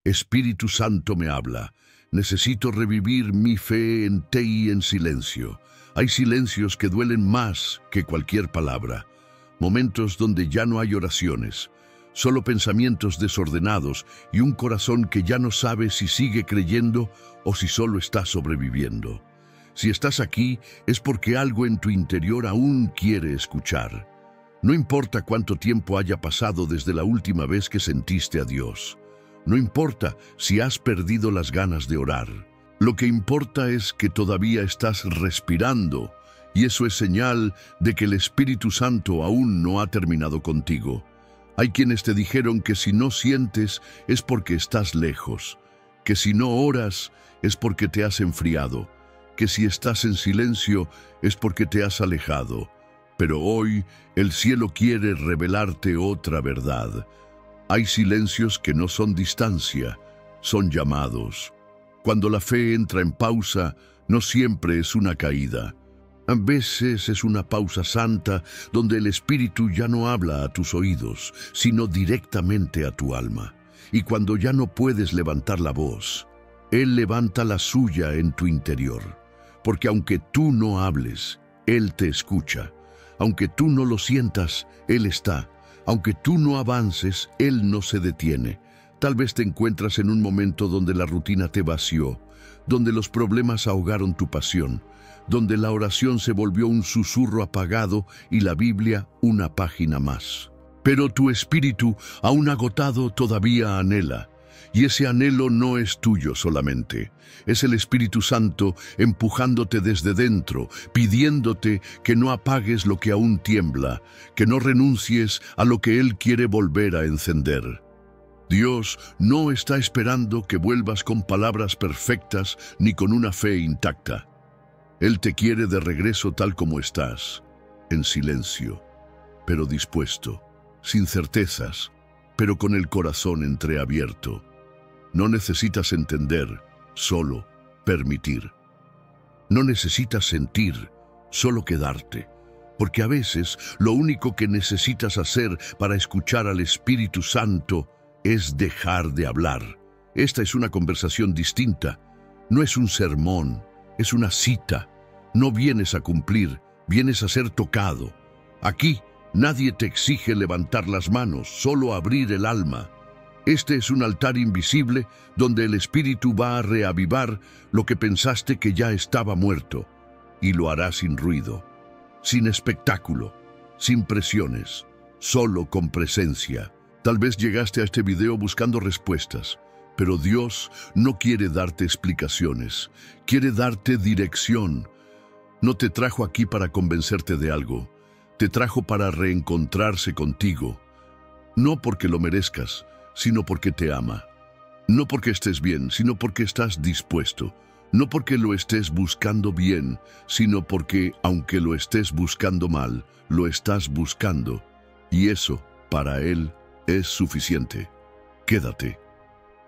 Espíritu Santo me habla. Necesito revivir mi fe en ti en silencio. Hay silencios que duelen más que cualquier palabra. Momentos donde ya no hay oraciones, solo pensamientos desordenados y un corazón que ya no sabe si sigue creyendo o si solo está sobreviviendo. Si estás aquí, es porque algo en tu interior aún quiere escuchar. No importa cuánto tiempo haya pasado desde la última vez que sentiste a Dios. No importa si has perdido las ganas de orar. Lo que importa es que todavía estás respirando, y eso es señal de que el Espíritu Santo aún no ha terminado contigo. Hay quienes te dijeron que si no sientes es porque estás lejos, que si no oras es porque te has enfriado, que si estás en silencio es porque te has alejado. Pero hoy el cielo quiere revelarte otra verdad. Hay silencios que no son distancia, son llamados. Cuando la fe entra en pausa, no siempre es una caída. A veces es una pausa santa donde el Espíritu ya no habla a tus oídos, sino directamente a tu alma. Y cuando ya no puedes levantar la voz, Él levanta la suya en tu interior. Porque aunque tú no hables, Él te escucha. Aunque tú no lo sientas, Él está. Aunque tú no avances, Él no se detiene. Tal vez te encuentras en un momento donde la rutina te vació, donde los problemas ahogaron tu pasión, donde la oración se volvió un susurro apagado y la Biblia una página más. Pero tu espíritu, aún agotado, todavía anhela. Y ese anhelo no es tuyo solamente. Es el Espíritu Santo empujándote desde dentro, pidiéndote que no apagues lo que aún tiembla, que no renuncies a lo que Él quiere volver a encender. Dios no está esperando que vuelvas con palabras perfectas ni con una fe intacta. Él te quiere de regreso tal como estás, en silencio, pero dispuesto, sin certezas, pero con el corazón entreabierto. No necesitas entender, solo permitir. No necesitas sentir, solo quedarte. Porque a veces lo único que necesitas hacer para escuchar al Espíritu Santo es dejar de hablar. Esta es una conversación distinta. No es un sermón, es una cita. No vienes a cumplir, vienes a ser tocado. Aquí nadie te exige levantar las manos, solo abrir el alma. Este es un altar invisible donde el Espíritu va a reavivar lo que pensaste que ya estaba muerto, y lo hará sin ruido, sin espectáculo, sin presiones, solo con presencia. Tal vez llegaste a este video buscando respuestas, pero Dios no quiere darte explicaciones, quiere darte dirección. No te trajo aquí para convencerte de algo, te trajo para reencontrarse contigo, no porque lo merezcas, sino porque te ama. No porque estés bien, sino porque estás dispuesto. No porque lo estés buscando bien, sino porque, aunque lo estés buscando mal, lo estás buscando. Y eso, para Él, es suficiente. Quédate.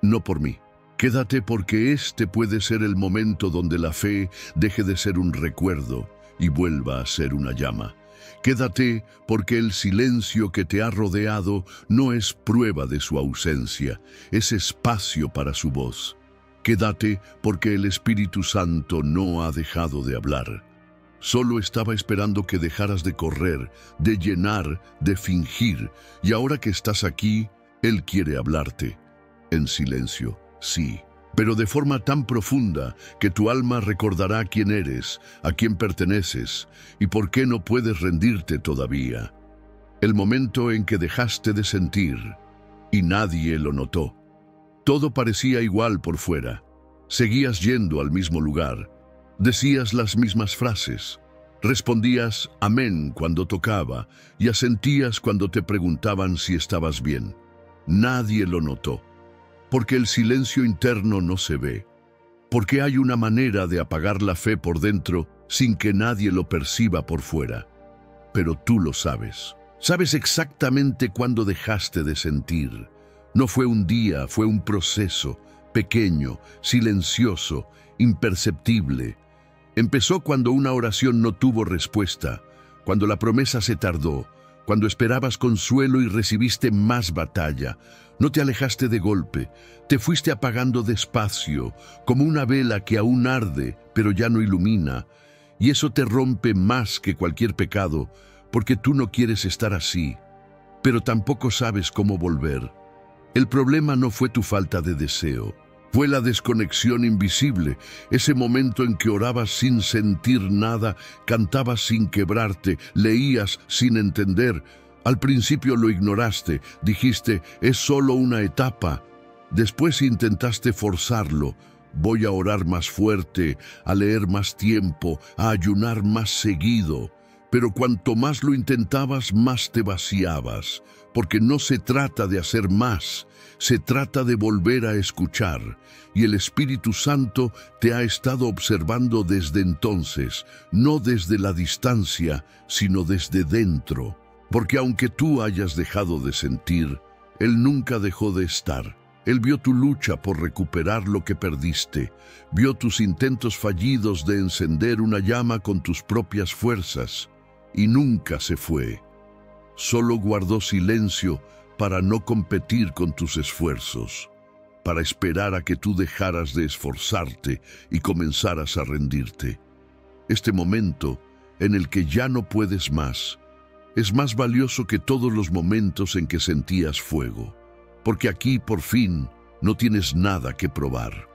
No por mí. Quédate porque este puede ser el momento donde la fe deje de ser un recuerdo y vuelva a ser una llama. Quédate porque el silencio que te ha rodeado no es prueba de su ausencia, es espacio para su voz. Quédate porque el Espíritu Santo no ha dejado de hablar. Solo estaba esperando que dejaras de correr, de llenar, de fingir, y ahora que estás aquí, Él quiere hablarte. En silencio, sí, pero de forma tan profunda que tu alma recordará quién eres, a quién perteneces y por qué no puedes rendirte todavía. El momento en que dejaste de sentir y nadie lo notó. Todo parecía igual por fuera. Seguías yendo al mismo lugar. Decías las mismas frases. Respondías amén cuando tocaba y asentías cuando te preguntaban si estabas bien. Nadie lo notó. Porque el silencio interno no se ve, porque hay una manera de apagar la fe por dentro sin que nadie lo perciba por fuera. Pero tú lo sabes. Sabes exactamente cuándo dejaste de sentir. No fue un día, fue un proceso, pequeño, silencioso, imperceptible. Empezó cuando una oración no tuvo respuesta, cuando la promesa se tardó, cuando esperabas consuelo y recibiste más batalla, No te alejaste de golpe, te fuiste apagando despacio, como una vela que aún arde, pero ya no ilumina. Y eso te rompe más que cualquier pecado, porque tú no quieres estar así, pero tampoco sabes cómo volver. El problema no fue tu falta de deseo, fue la desconexión invisible, ese momento en que orabas sin sentir nada, cantabas sin quebrarte, leías sin entender. Al principio lo ignoraste, dijiste, es solo una etapa. Después intentaste forzarlo. Voy a orar más fuerte, a leer más tiempo, a ayunar más seguido. Pero cuanto más lo intentabas, más te vaciabas, porque no se trata de hacer más, se trata de volver a escuchar. Y el Espíritu Santo te ha estado observando desde entonces, no desde la distancia, sino desde dentro. Porque aunque tú hayas dejado de sentir, Él nunca dejó de estar. Él vio tu lucha por recuperar lo que perdiste, vio tus intentos fallidos de encender una llama con tus propias fuerzas, y nunca se fue. Solo guardó silencio para no competir con tus esfuerzos, para esperar a que tú dejaras de esforzarte y comenzaras a rendirte. Este momento, en el que ya no puedes más, es más valioso que todos los momentos en que sentías fuego, porque aquí, por fin, no tienes nada que probar.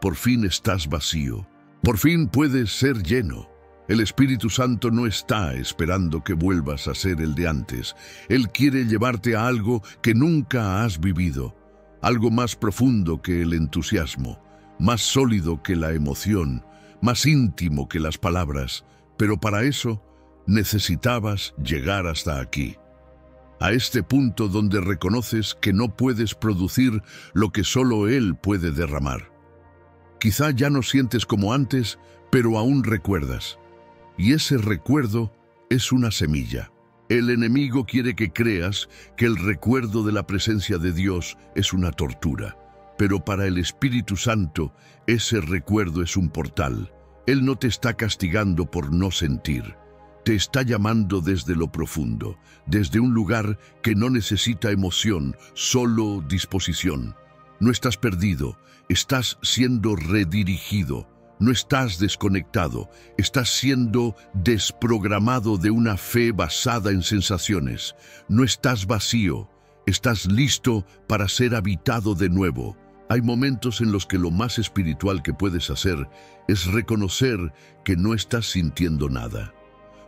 Por fin estás vacío. Por fin puedes ser lleno. El Espíritu Santo no está esperando que vuelvas a ser el de antes. Él quiere llevarte a algo que nunca has vivido, algo más profundo que el entusiasmo, más sólido que la emoción, más íntimo que las palabras. Pero para eso necesitabas llegar hasta aquí, a este punto donde reconoces que no puedes producir lo que solo Él puede derramar. Quizá ya no sientes como antes, pero aún recuerdas. Y ese recuerdo es una semilla. El enemigo quiere que creas que el recuerdo de la presencia de Dios es una tortura. Pero para el Espíritu Santo, ese recuerdo es un portal. Él no te está castigando por no sentir. Te está llamando desde lo profundo, desde un lugar que no necesita emoción, solo disposición. No estás perdido, estás siendo redirigido. No estás desconectado, estás siendo desprogramado de una fe basada en sensaciones. No estás vacío, estás listo para ser habitado de nuevo. Hay momentos en los que lo más espiritual que puedes hacer es reconocer que no estás sintiendo nada.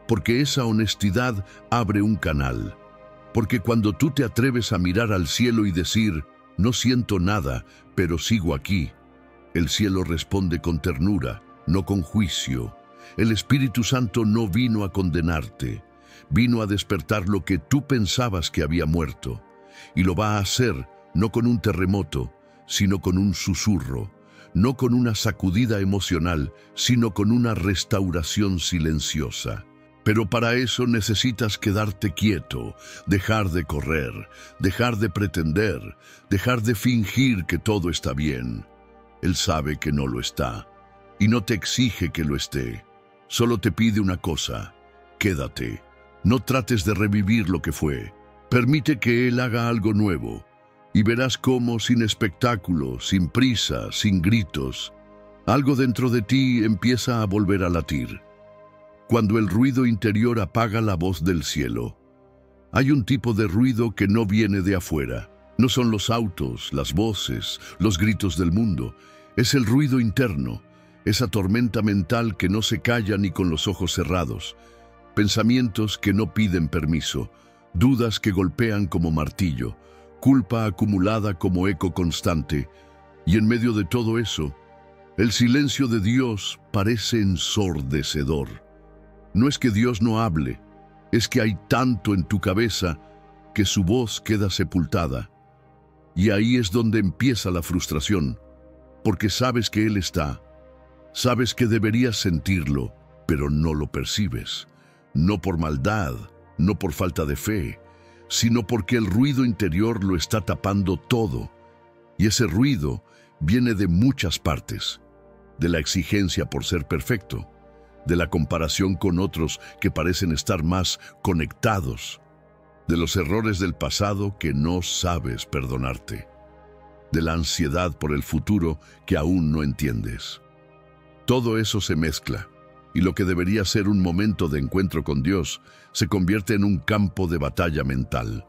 Porque esa honestidad abre un canal. Porque cuando tú te atreves a mirar al cielo y decir, no siento nada, pero sigo aquí, el cielo responde con ternura, no con juicio. El Espíritu Santo no vino a condenarte, vino a despertar lo que tú pensabas que había muerto. Y lo va a hacer no con un terremoto, sino con un susurro, no con una sacudida emocional, sino con una restauración silenciosa. Pero para eso necesitas quedarte quieto, dejar de correr, dejar de pretender, dejar de fingir que todo está bien. Él sabe que no lo está, y no te exige que lo esté. Solo te pide una cosa: quédate. No trates de revivir lo que fue. Permite que Él haga algo nuevo, y verás cómo, sin espectáculo, sin prisa, sin gritos, algo dentro de ti empieza a volver a latir. Cuando el ruido interior apaga la voz del cielo, hay un tipo de ruido que no viene de afuera. No son los autos, las voces, los gritos del mundo. Es el ruido interno, esa tormenta mental que no se calla ni con los ojos cerrados. Pensamientos que no piden permiso, dudas que golpean como martillo, culpa acumulada como eco constante. Y en medio de todo eso, el silencio de Dios parece ensordecedor. No es que Dios no hable, es que hay tanto en tu cabeza que su voz queda sepultada. Y ahí es donde empieza la frustración, porque sabes que Él está, sabes que deberías sentirlo, pero no lo percibes. No por maldad, no por falta de fe, sino porque el ruido interior lo está tapando todo. Y ese ruido viene de muchas partes, de la exigencia por ser perfecto, de la comparación con otros que parecen estar más conectados, de los errores del pasado que no sabes perdonarte, de la ansiedad por el futuro que aún no entiendes. Todo eso se mezcla, y lo que debería ser un momento de encuentro con Dios se convierte en un campo de batalla mental.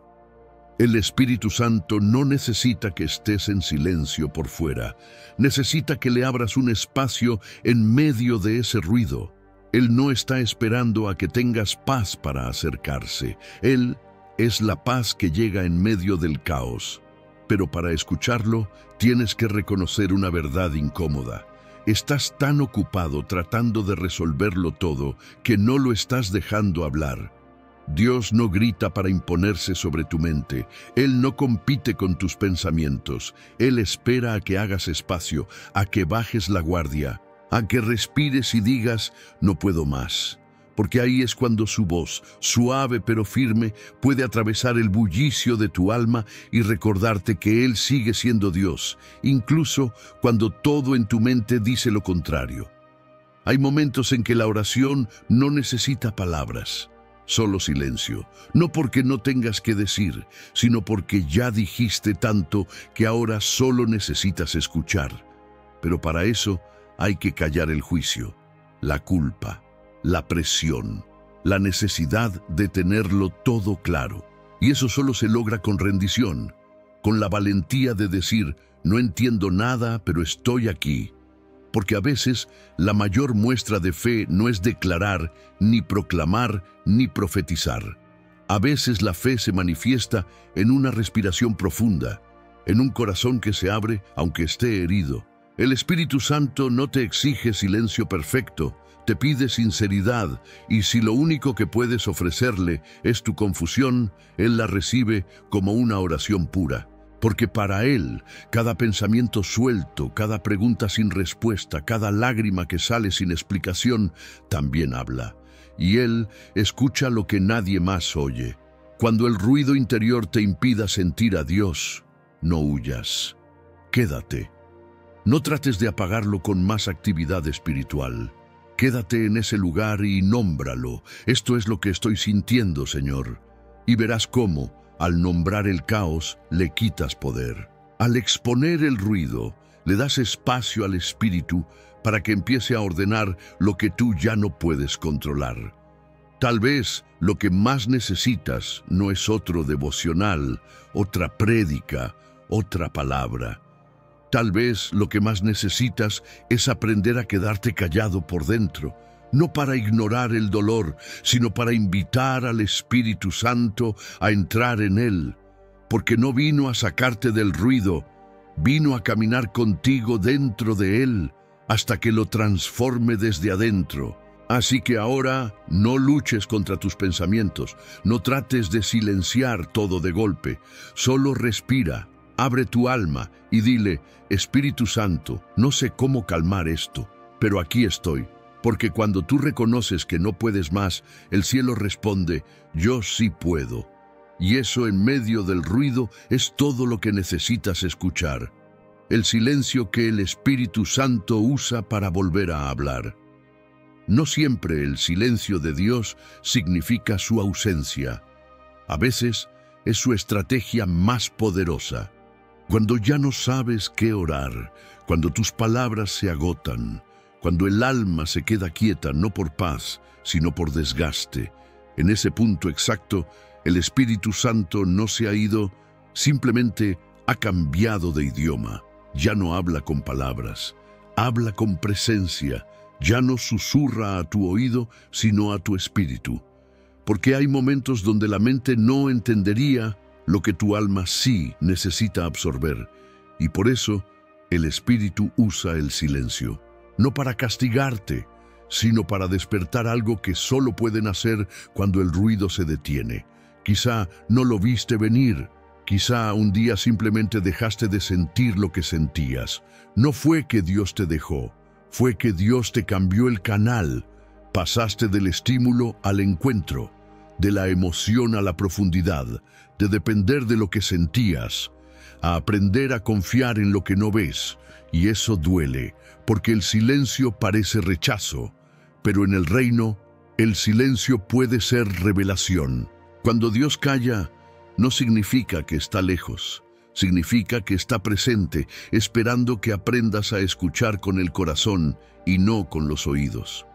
El Espíritu Santo no necesita que estés en silencio por fuera, necesita que le abras un espacio en medio de ese ruido. Él no está esperando a que tengas paz para acercarse. Él es la paz que llega en medio del caos. Pero para escucharlo, tienes que reconocer una verdad incómoda. Estás tan ocupado tratando de resolverlo todo que no lo estás dejando hablar. Dios no grita para imponerse sobre tu mente. Él no compite con tus pensamientos. Él espera a que hagas espacio, a que bajes la guardia, a que respires y digas, no puedo más. Porque ahí es cuando su voz, suave pero firme, puede atravesar el bullicio de tu alma y recordarte que Él sigue siendo Dios, incluso cuando todo en tu mente dice lo contrario. Hay momentos en que la oración no necesita palabras, solo silencio, no porque no tengas que decir, sino porque ya dijiste tanto que ahora solo necesitas escuchar. Pero para eso hay que callar el juicio, la culpa, la presión, la necesidad de tenerlo todo claro. Y eso solo se logra con rendición, con la valentía de decir, no entiendo nada, pero estoy aquí. Porque a veces la mayor muestra de fe no es declarar, ni proclamar, ni profetizar. A veces la fe se manifiesta en una respiración profunda, en un corazón que se abre aunque esté herido. El Espíritu Santo no te exige silencio perfecto, te pide sinceridad, y si lo único que puedes ofrecerle es tu confusión, Él la recibe como una oración pura. Porque para Él, cada pensamiento suelto, cada pregunta sin respuesta, cada lágrima que sale sin explicación, también habla. Y Él escucha lo que nadie más oye. Cuando el ruido interior te impida sentir a Dios, no huyas. Quédate. No trates de apagarlo con más actividad espiritual. Quédate en ese lugar y nómbralo. Esto es lo que estoy sintiendo, Señor. Y verás cómo, al nombrar el caos, le quitas poder. Al exponer el ruido, le das espacio al Espíritu para que empiece a ordenar lo que tú ya no puedes controlar. Tal vez lo que más necesitas no es otro devocional, otra prédica, otra palabra. Tal vez lo que más necesitas es aprender a quedarte callado por dentro, no para ignorar el dolor, sino para invitar al Espíritu Santo a entrar en él, porque no vino a sacarte del ruido, vino a caminar contigo dentro de él, hasta que lo transforme desde adentro. Así que ahora no luches contra tus pensamientos, no trates de silenciar todo de golpe, solo respira. Abre tu alma y dile, Espíritu Santo, no sé cómo calmar esto, pero aquí estoy. Porque cuando tú reconoces que no puedes más, el cielo responde, yo sí puedo. Y eso en medio del ruido es todo lo que necesitas escuchar. El silencio que el Espíritu Santo usa para volver a hablar. No siempre el silencio de Dios significa su ausencia. A veces es su estrategia más poderosa. Cuando ya no sabes qué orar, cuando tus palabras se agotan, cuando el alma se queda quieta no por paz, sino por desgaste, en ese punto exacto, el Espíritu Santo no se ha ido, simplemente ha cambiado de idioma. Ya no habla con palabras, habla con presencia, ya no susurra a tu oído, sino a tu espíritu. Porque hay momentos donde la mente no entendería lo que tu alma sí necesita absorber, y por eso el Espíritu usa el silencio, no para castigarte, sino para despertar algo que solo pueden hacer cuando el ruido se detiene. Quizá no lo viste venir, quizá un día simplemente dejaste de sentir lo que sentías. No fue que Dios te dejó, fue que Dios te cambió el canal. Pasaste del estímulo al encuentro, de la emoción a la profundidad, de depender de lo que sentías, a aprender a confiar en lo que no ves. Y eso duele, porque el silencio parece rechazo, pero en el reino, el silencio puede ser revelación. Cuando Dios calla, no significa que está lejos, significa que está presente, esperando que aprendas a escuchar con el corazón y no con los oídos.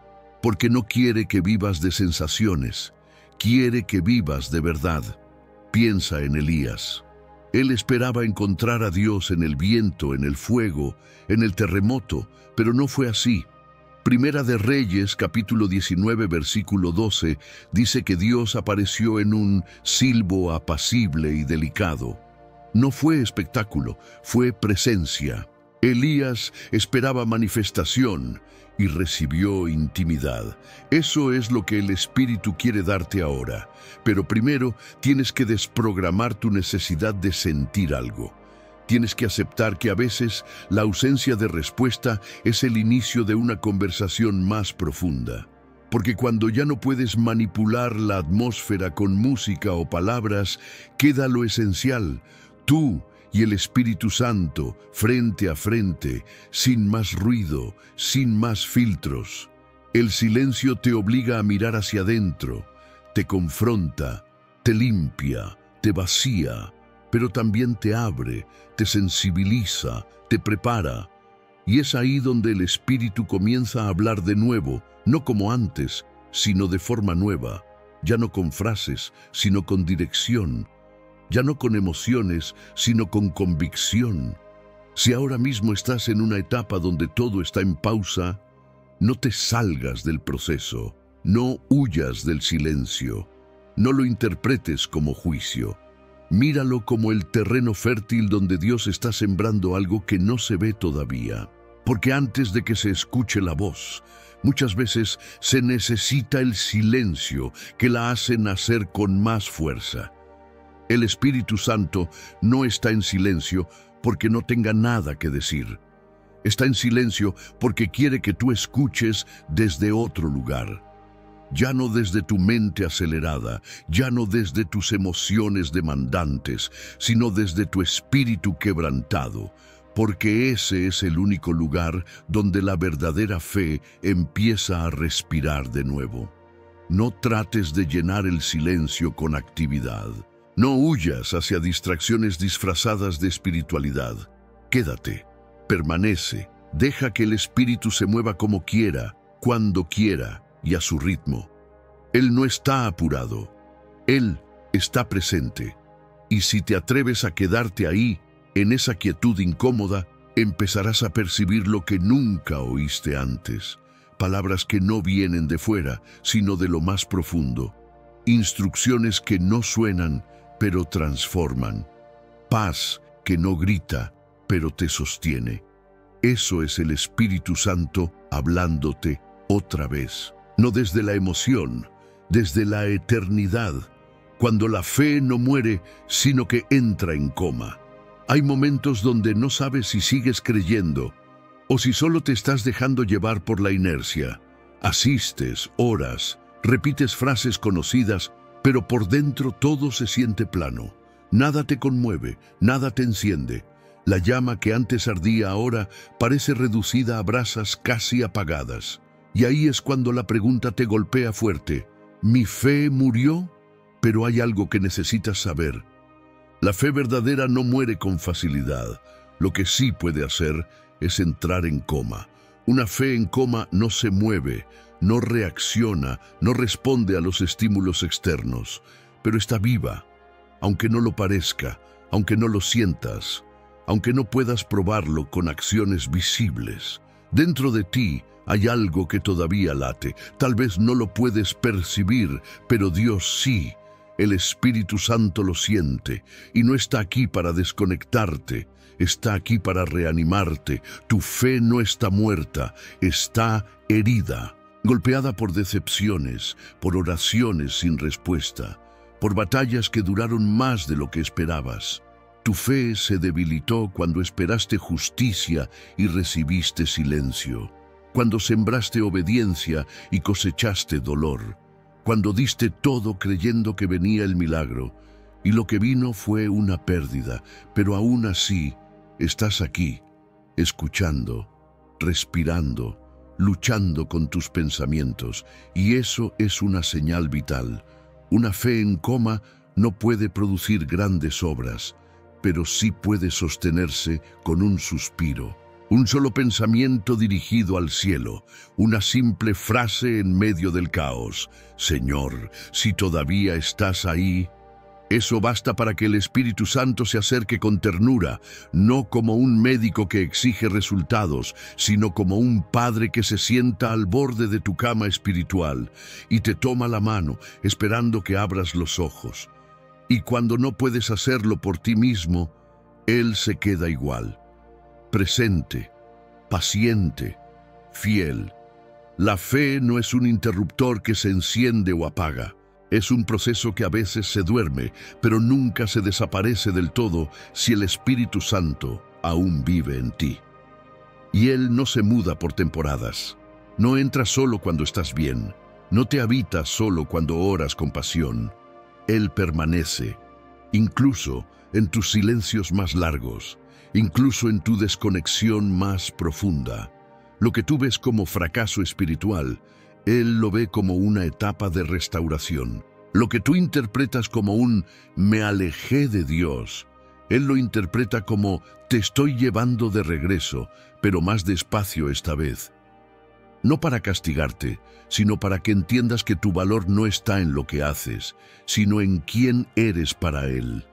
Porque no quiere que vivas de sensaciones, quiere que vivas de verdad. Piensa en Elías. Él esperaba encontrar a Dios en el viento, en el fuego, en el terremoto, pero no fue así. Primera de Reyes, capítulo 19, versículo 12, dice que Dios apareció en un silbo apacible y delicado. No fue espectáculo, fue presencia. Elías esperaba manifestación y recibió intimidad. Eso es lo que el Espíritu quiere darte ahora. Pero primero tienes que desprogramar tu necesidad de sentir algo. Tienes que aceptar que a veces la ausencia de respuesta es el inicio de una conversación más profunda. Porque cuando ya no puedes manipular la atmósfera con música o palabras, queda lo esencial: tú y el Espíritu Santo, frente a frente, sin más ruido, sin más filtros. El silencio te obliga a mirar hacia adentro, te confronta, te limpia, te vacía, pero también te abre, te sensibiliza, te prepara. Y es ahí donde el Espíritu comienza a hablar de nuevo, no como antes, sino de forma nueva, ya no con frases, sino con dirección. Ya no con emociones, sino con convicción. Si ahora mismo estás en una etapa donde todo está en pausa, no te salgas del proceso, no huyas del silencio, no lo interpretes como juicio. Míralo como el terreno fértil donde Dios está sembrando algo que no se ve todavía. Porque antes de que se escuche la voz, muchas veces se necesita el silencio que la hace nacer con más fuerza. El Espíritu Santo no está en silencio porque no tenga nada que decir. Está en silencio porque quiere que tú escuches desde otro lugar. Ya no desde tu mente acelerada, ya no desde tus emociones demandantes, sino desde tu espíritu quebrantado, porque ese es el único lugar donde la verdadera fe empieza a respirar de nuevo. No trates de llenar el silencio con actividad. No huyas hacia distracciones disfrazadas de espiritualidad. Quédate, permanece, deja que el Espíritu se mueva como quiera, cuando quiera y a su ritmo. Él no está apurado, Él está presente. Y si te atreves a quedarte ahí, en esa quietud incómoda, empezarás a percibir lo que nunca oíste antes. Palabras que no vienen de fuera, sino de lo más profundo. Instrucciones que no suenan, pero transforman. Paz que no grita, pero te sostiene. Eso es el Espíritu Santo hablándote otra vez. No desde la emoción, desde la eternidad. Cuando la fe no muere, sino que entra en coma. Hay momentos donde no sabes si sigues creyendo o si solo te estás dejando llevar por la inercia. Asistes, oras, repites frases conocidas, pero por dentro todo se siente plano. Nada te conmueve, nada te enciende. La llama que antes ardía ahora parece reducida a brasas casi apagadas. Y ahí es cuando la pregunta te golpea fuerte. ¿Mi fe murió? Pero hay algo que necesitas saber. La fe verdadera no muere con facilidad. Lo que sí puede hacer es entrar en coma. Una fe en coma no se mueve, no reacciona, no responde a los estímulos externos, pero está viva, aunque no lo parezca, aunque no lo sientas, aunque no puedas probarlo con acciones visibles. Dentro de ti hay algo que todavía late. Tal vez no lo puedes percibir, pero Dios sí. El Espíritu Santo lo siente y no está aquí para desconectarte, está aquí para reanimarte. Tu fe no está muerta, está herida, golpeada por decepciones, por oraciones sin respuesta, por batallas que duraron más de lo que esperabas. Tu fe se debilitó cuando esperaste justicia y recibiste silencio, cuando sembraste obediencia y cosechaste dolor, cuando diste todo creyendo que venía el milagro, y lo que vino fue una pérdida, pero aún así estás aquí, escuchando, respirando, luchando con tus pensamientos, y eso es una señal vital. Una fe en coma no puede producir grandes obras, pero sí puede sostenerse con un suspiro, un solo pensamiento dirigido al cielo, una simple frase en medio del caos. Señor, si todavía estás ahí. Eso basta para que el Espíritu Santo se acerque con ternura, no como un médico que exige resultados, sino como un padre que se sienta al borde de tu cama espiritual y te toma la mano, esperando que abras los ojos. Y cuando no puedes hacerlo por ti mismo, Él se queda igual, presente, paciente, fiel. La fe no es un interruptor que se enciende o apaga. Es un proceso que a veces se duerme, pero nunca se desaparece del todo si el Espíritu Santo aún vive en ti. Y Él no se muda por temporadas. No entra solo cuando estás bien. No te habita solo cuando oras con pasión. Él permanece, incluso en tus silencios más largos, incluso en tu desconexión más profunda. Lo que tú ves como fracaso espiritual, Él lo ve como una etapa de restauración. Lo que tú interpretas como un «me alejé de Dios», Él lo interpreta como «te estoy llevando de regreso, pero más despacio esta vez». No para castigarte, sino para que entiendas que tu valor no está en lo que haces, sino en quién eres para Él.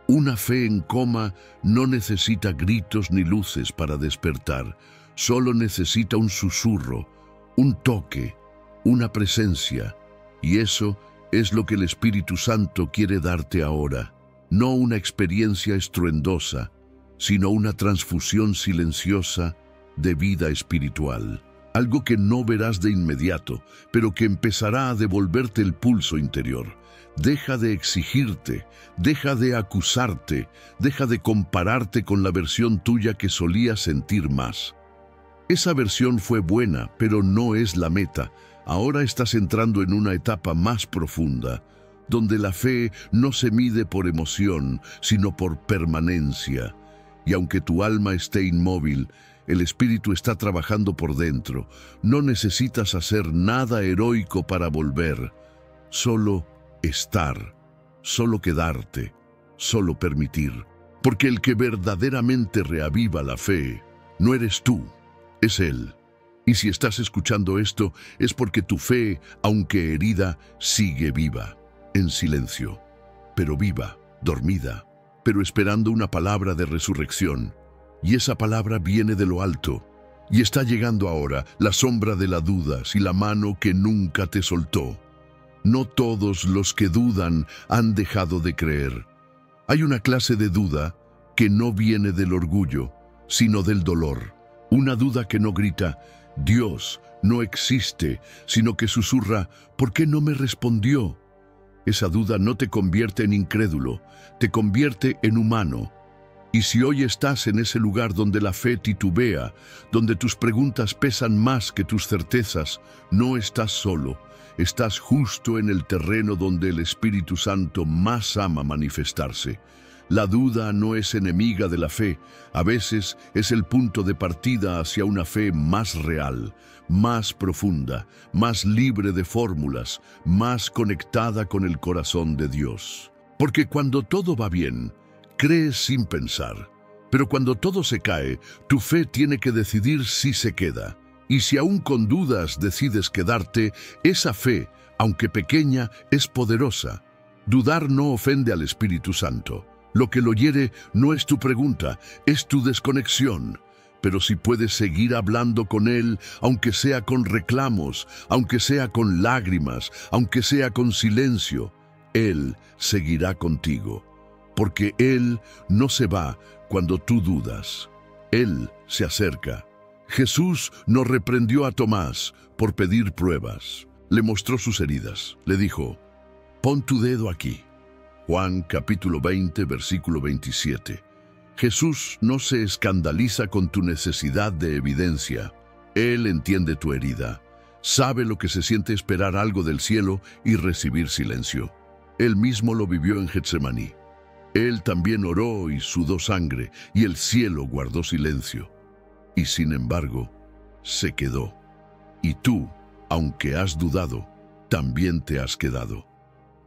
Una fe en coma no necesita gritos ni luces para despertar, solo necesita un susurro, un toque, una presencia, y eso es lo que el Espíritu Santo quiere darte ahora. No una experiencia estruendosa, sino una transfusión silenciosa de vida espiritual. Algo que no verás de inmediato, pero que empezará a devolverte el pulso interior. Deja de exigirte, deja de acusarte, deja de compararte con la versión tuya que solías sentir más. Esa versión fue buena, pero no es la meta. Ahora estás entrando en una etapa más profunda, donde la fe no se mide por emoción, sino por permanencia. Y aunque tu alma esté inmóvil, el Espíritu está trabajando por dentro. No necesitas hacer nada heroico para volver. Solo estar, solo quedarte, solo permitir. Porque el que verdaderamente reaviva la fe no eres tú, es Él. Y si estás escuchando esto, es porque tu fe, aunque herida, sigue viva, en silencio, pero viva, dormida, pero esperando una palabra de resurrección. Y esa palabra viene de lo alto, y está llegando ahora la sombra de la duda y la mano que nunca te soltó. No todos los que dudan han dejado de creer. Hay una clase de duda que no viene del orgullo, sino del dolor. Una duda que no grita, Dios no existe, sino que susurra, ¿por qué no me respondió? Esa duda no te convierte en incrédulo, te convierte en humano. Y si hoy estás en ese lugar donde la fe titubea, donde tus preguntas pesan más que tus certezas, no estás solo. Estás justo en el terreno donde el Espíritu Santo más ama manifestarse. La duda no es enemiga de la fe, a veces es el punto de partida hacia una fe más real, más profunda, más libre de fórmulas, más conectada con el corazón de Dios. Porque cuando todo va bien, crees sin pensar, pero cuando todo se cae, tu fe tiene que decidir si se queda. Y si aún con dudas decides quedarte, esa fe, aunque pequeña, es poderosa. Dudar no ofende al Espíritu Santo. Lo que lo hiere no es tu pregunta, es tu desconexión. Pero si puedes seguir hablando con Él, aunque sea con reclamos, aunque sea con lágrimas, aunque sea con silencio, Él seguirá contigo. Porque Él no se va cuando tú dudas. Él se acerca. Jesús no reprendió a Tomás por pedir pruebas. Le mostró sus heridas. Le dijo, pon tu dedo aquí. Juan capítulo 20, versículo 27. Jesús no se escandaliza con tu necesidad de evidencia. Él entiende tu herida. Sabe lo que se siente esperar algo del cielo y recibir silencio. Él mismo lo vivió en Getsemaní. Él también oró y sudó sangre, y el cielo guardó silencio. Y sin embargo, se quedó. Y tú, aunque has dudado, también te has quedado.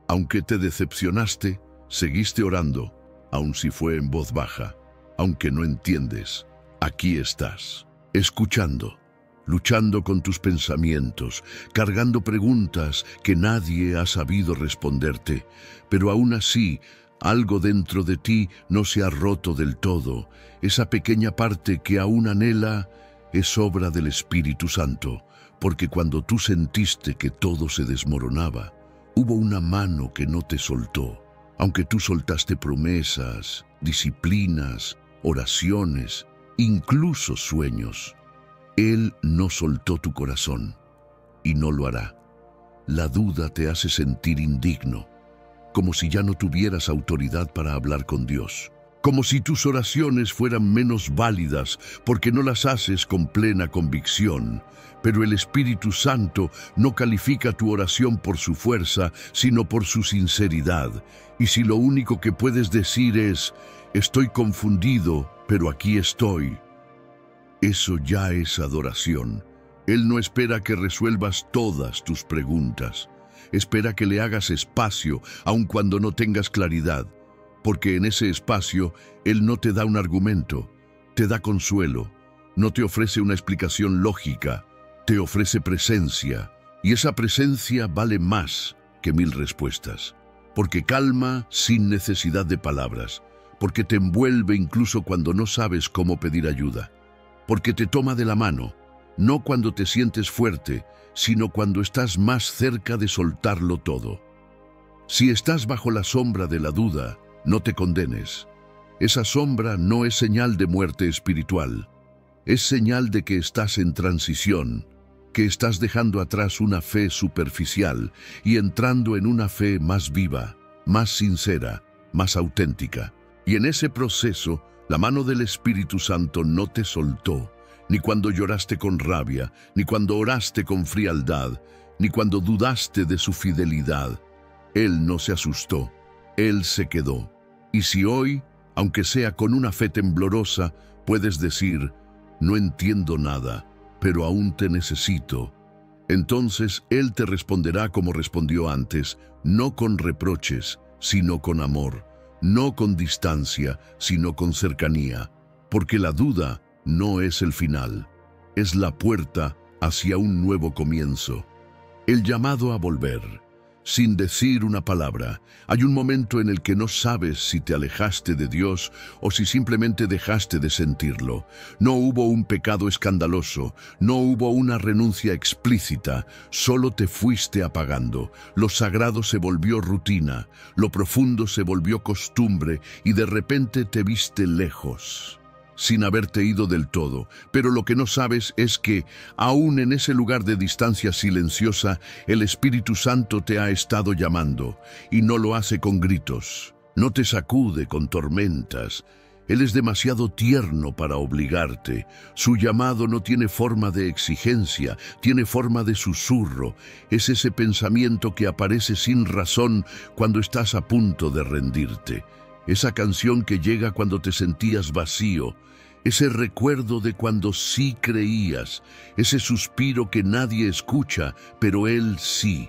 Aunque te decepcionaste, seguiste orando, aun si fue en voz baja. Aunque no entiendes, aquí estás, escuchando, luchando con tus pensamientos, cargando preguntas que nadie ha sabido responderte, pero aún así, algo dentro de ti no se ha roto del todo. Esa pequeña parte que aún anhela es obra del Espíritu Santo, porque cuando tú sentiste que todo se desmoronaba, hubo una mano que no te soltó. Aunque tú soltaste promesas, disciplinas, oraciones, incluso sueños, Él no soltó tu corazón y no lo hará. La duda te hace sentir indigno, como si ya no tuvieras autoridad para hablar con Dios, como si tus oraciones fueran menos válidas porque no las haces con plena convicción. Pero el Espíritu Santo no califica tu oración por su fuerza, sino por su sinceridad. Y si lo único que puedes decir es, estoy confundido, pero aquí estoy, eso ya es adoración. Él no espera que resuelvas todas tus preguntas. Espera que le hagas espacio, aun cuando no tengas claridad, porque en ese espacio Él no te da un argumento, te da consuelo, no te ofrece una explicación lógica, te ofrece presencia, y esa presencia vale más que 1000 respuestas, porque calma sin necesidad de palabras, porque te envuelve incluso cuando no sabes cómo pedir ayuda, porque te toma de la mano, no cuando te sientes fuerte, sino cuando estás más cerca de soltarlo todo. Si estás bajo la sombra de la duda, no te condenes. Esa sombra no es señal de muerte espiritual, es señal de que estás en transición, que estás dejando atrás una fe superficial y entrando en una fe más viva, más sincera, más auténtica. Y en ese proceso, la mano del Espíritu Santo no te soltó, ni cuando lloraste con rabia, ni cuando oraste con frialdad, ni cuando dudaste de su fidelidad. Él no se asustó, Él se quedó. Y si hoy, aunque sea con una fe temblorosa, puedes decir, no entiendo nada, pero aún te necesito, entonces Él te responderá como respondió antes, no con reproches, sino con amor, no con distancia, sino con cercanía, porque la duda no es el final, es la puerta hacia un nuevo comienzo. El llamado a volver, sin decir una palabra. Hay un momento en el que no sabes si te alejaste de Dios o si simplemente dejaste de sentirlo. No hubo un pecado escandaloso, no hubo una renuncia explícita, solo te fuiste apagando. Lo sagrado se volvió rutina, lo profundo se volvió costumbre y de repente te viste lejos, sin haberte ido del todo, pero lo que no sabes es que, aún en ese lugar de distancia silenciosa, el Espíritu Santo te ha estado llamando, y no lo hace con gritos, no te sacude con tormentas. Él es demasiado tierno para obligarte. Su llamado no tiene forma de exigencia, tiene forma de susurro. Es ese pensamiento que aparece sin razón cuando estás a punto de rendirte. Esa canción que llega cuando te sentías vacío, ese recuerdo de cuando sí creías, ese suspiro que nadie escucha, pero Él sí.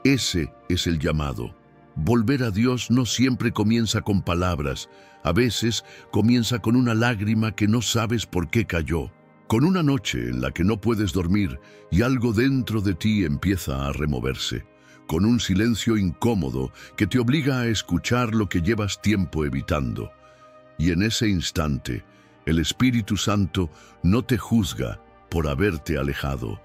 Ese es el llamado. Volver a Dios no siempre comienza con palabras, a veces comienza con una lágrima que no sabes por qué cayó, con una noche en la que no puedes dormir y algo dentro de ti empieza a removerse, con un silencio incómodo que te obliga a escuchar lo que llevas tiempo evitando. Y en ese instante, el Espíritu Santo no te juzga por haberte alejado.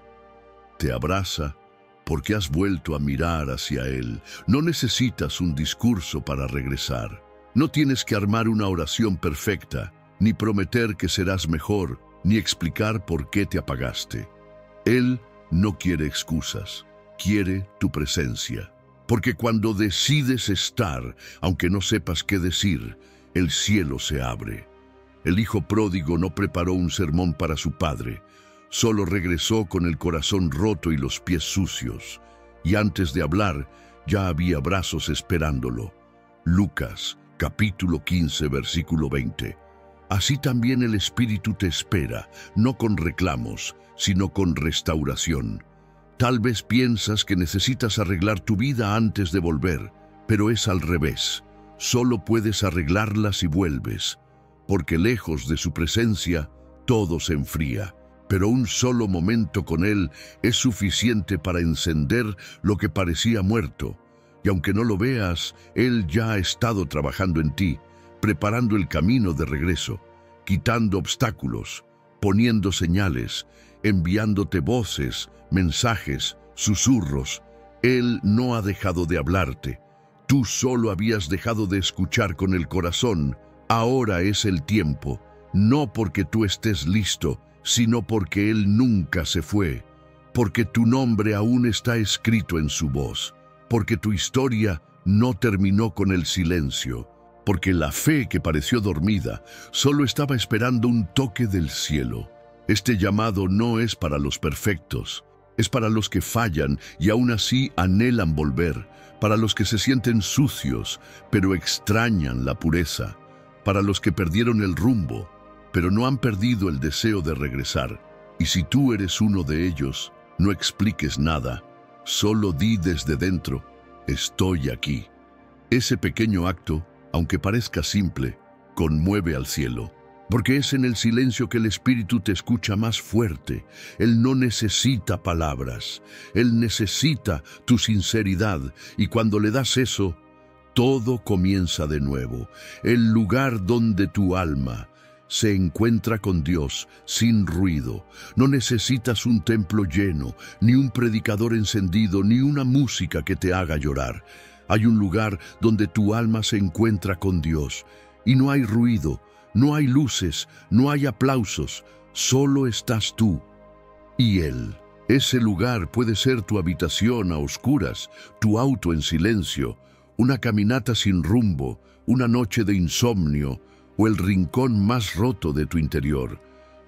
Te abraza porque has vuelto a mirar hacia Él. No necesitas un discurso para regresar. No tienes que armar una oración perfecta, ni prometer que serás mejor, ni explicar por qué te apagaste. Él no quiere excusas. Quiere tu presencia, porque cuando decides estar, aunque no sepas qué decir, el cielo se abre. El hijo pródigo no preparó un sermón para su padre, solo regresó con el corazón roto y los pies sucios, y antes de hablar ya había brazos esperándolo. Lucas, capítulo 15, versículo 20. Así también el Espíritu te espera, no con reclamos, sino con restauración. Tal vez piensas que necesitas arreglar tu vida antes de volver, pero es al revés. Solo puedes arreglarlas si vuelves, porque lejos de su presencia todo se enfría. Pero un solo momento con Él es suficiente para encender lo que parecía muerto. Y aunque no lo veas, Él ya ha estado trabajando en ti, preparando el camino de regreso, quitando obstáculos, poniendo señales, enviándote voces, mensajes, susurros. Él no ha dejado de hablarte. Tú solo habías dejado de escuchar con el corazón. Ahora es el tiempo, no porque tú estés listo, sino porque Él nunca se fue, porque tu nombre aún está escrito en su voz, porque tu historia no terminó con el silencio, porque la fe que pareció dormida solo estaba esperando un toque del cielo. Este llamado no es para los perfectos, es para los que fallan y aún así anhelan volver, para los que se sienten sucios, pero extrañan la pureza, para los que perdieron el rumbo, pero no han perdido el deseo de regresar. Y si tú eres uno de ellos, no expliques nada, solo di desde dentro, estoy aquí. Ese pequeño acto, aunque parezca simple, conmueve al cielo, porque es en el silencio que el Espíritu te escucha más fuerte. Él no necesita palabras, Él necesita tu sinceridad, y cuando le das eso, todo comienza de nuevo. El lugar donde tu alma se encuentra con Dios sin ruido. No necesitas un templo lleno, ni un predicador encendido, ni una música que te haga llorar. Hay un lugar donde tu alma se encuentra con Dios, y no hay ruido, no hay luces, no hay aplausos, solo estás tú y Él. Ese lugar puede ser tu habitación a oscuras, tu auto en silencio, una caminata sin rumbo, una noche de insomnio o el rincón más roto de tu interior,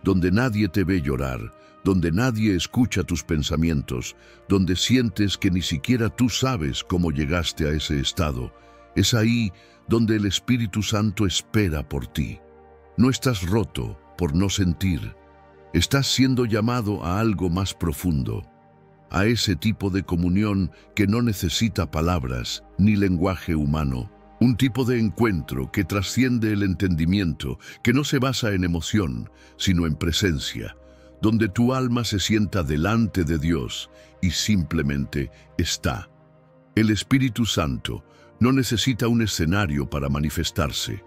donde nadie te ve llorar, donde nadie escucha tus pensamientos, donde sientes que ni siquiera tú sabes cómo llegaste a ese estado. Es ahí donde el Espíritu Santo espera por ti. No estás roto por no sentir. Estás siendo llamado a algo más profundo, a ese tipo de comunión que no necesita palabras ni lenguaje humano. Un tipo de encuentro que trasciende el entendimiento, que no se basa en emoción, sino en presencia, donde tu alma se sienta delante de Dios y simplemente está. El Espíritu Santo no necesita un escenario para manifestarse.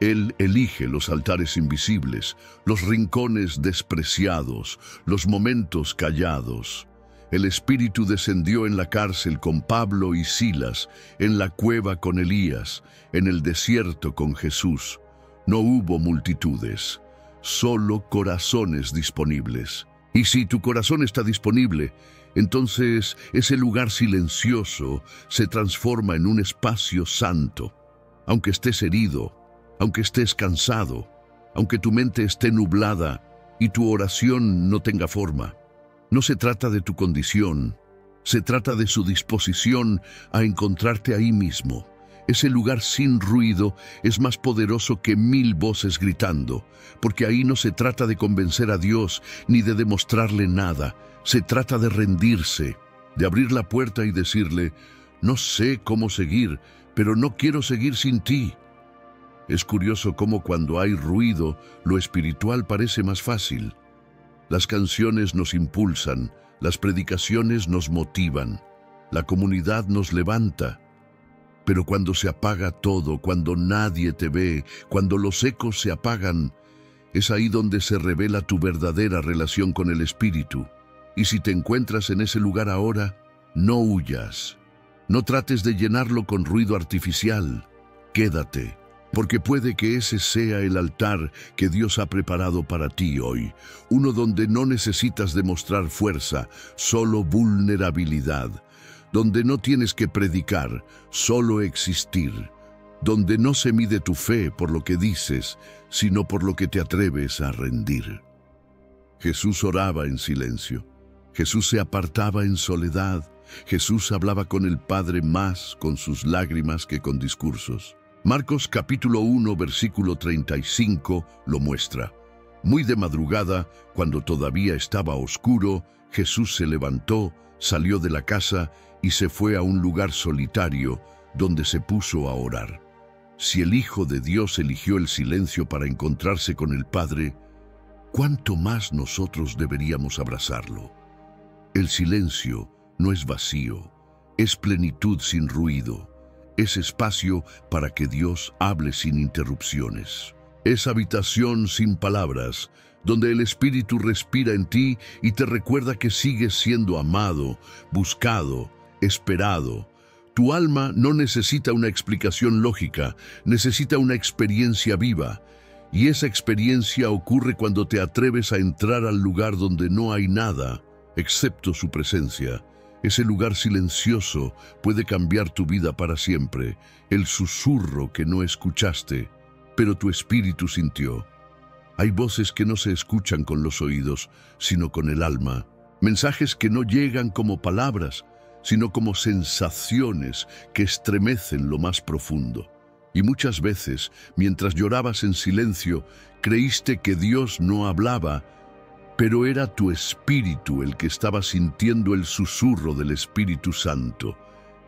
Él elige los altares invisibles, los rincones despreciados, los momentos callados. El Espíritu descendió en la cárcel con Pablo y Silas, en la cueva con Elías, en el desierto con Jesús. No hubo multitudes, solo corazones disponibles. Y si tu corazón está disponible, entonces ese lugar silencioso se transforma en un espacio santo. Aunque estés herido, aunque estés cansado, aunque tu mente esté nublada y tu oración no tenga forma, no se trata de tu condición, se trata de su disposición a encontrarte ahí mismo. Ese lugar sin ruido es más poderoso que 1000 voces gritando, porque ahí no se trata de convencer a Dios ni de demostrarle nada. Se trata de rendirse, de abrir la puerta y decirle, no sé cómo seguir, pero no quiero seguir sin ti. Es curioso cómo cuando hay ruido, lo espiritual parece más fácil. Las canciones nos impulsan, las predicaciones nos motivan, la comunidad nos levanta. Pero cuando se apaga todo, cuando nadie te ve, cuando los ecos se apagan, es ahí donde se revela tu verdadera relación con el Espíritu. Y si te encuentras en ese lugar ahora, no huyas. No trates de llenarlo con ruido artificial. Quédate, porque puede que ese sea el altar que Dios ha preparado para ti hoy. Uno donde no necesitas demostrar fuerza, solo vulnerabilidad. Donde no tienes que predicar, solo existir. Donde no se mide tu fe por lo que dices, sino por lo que te atreves a rendir. Jesús oraba en silencio. Jesús se apartaba en soledad. Jesús hablaba con el Padre más con sus lágrimas que con discursos. Marcos capítulo 1, versículo 35 lo muestra. Muy de madrugada, cuando todavía estaba oscuro, Jesús se levantó, salió de la casa y se fue a un lugar solitario, donde se puso a orar. Si el Hijo de Dios eligió el silencio para encontrarse con el Padre, ¿cuánto más nosotros deberíamos abrazarlo? El silencio no es vacío, es plenitud sin ruido, es espacio para que Dios hable sin interrupciones. Es habitación sin palabras, donde el Espíritu respira en ti y te recuerda que sigues siendo amado, buscado, esperado. Tu alma no necesita una explicación lógica, necesita una experiencia viva. Y esa experiencia ocurre cuando te atreves a entrar al lugar donde no hay nada, excepto su presencia. Ese lugar silencioso puede cambiar tu vida para siempre. El susurro que no escuchaste, pero tu espíritu sintió. Hay voces que no se escuchan con los oídos, sino con el alma. Mensajes que no llegan como palabras, sino como sensaciones que estremecen lo más profundo. Y muchas veces, mientras llorabas en silencio, creíste que Dios no hablaba, pero era tu espíritu el que estaba sintiendo el susurro del Espíritu Santo.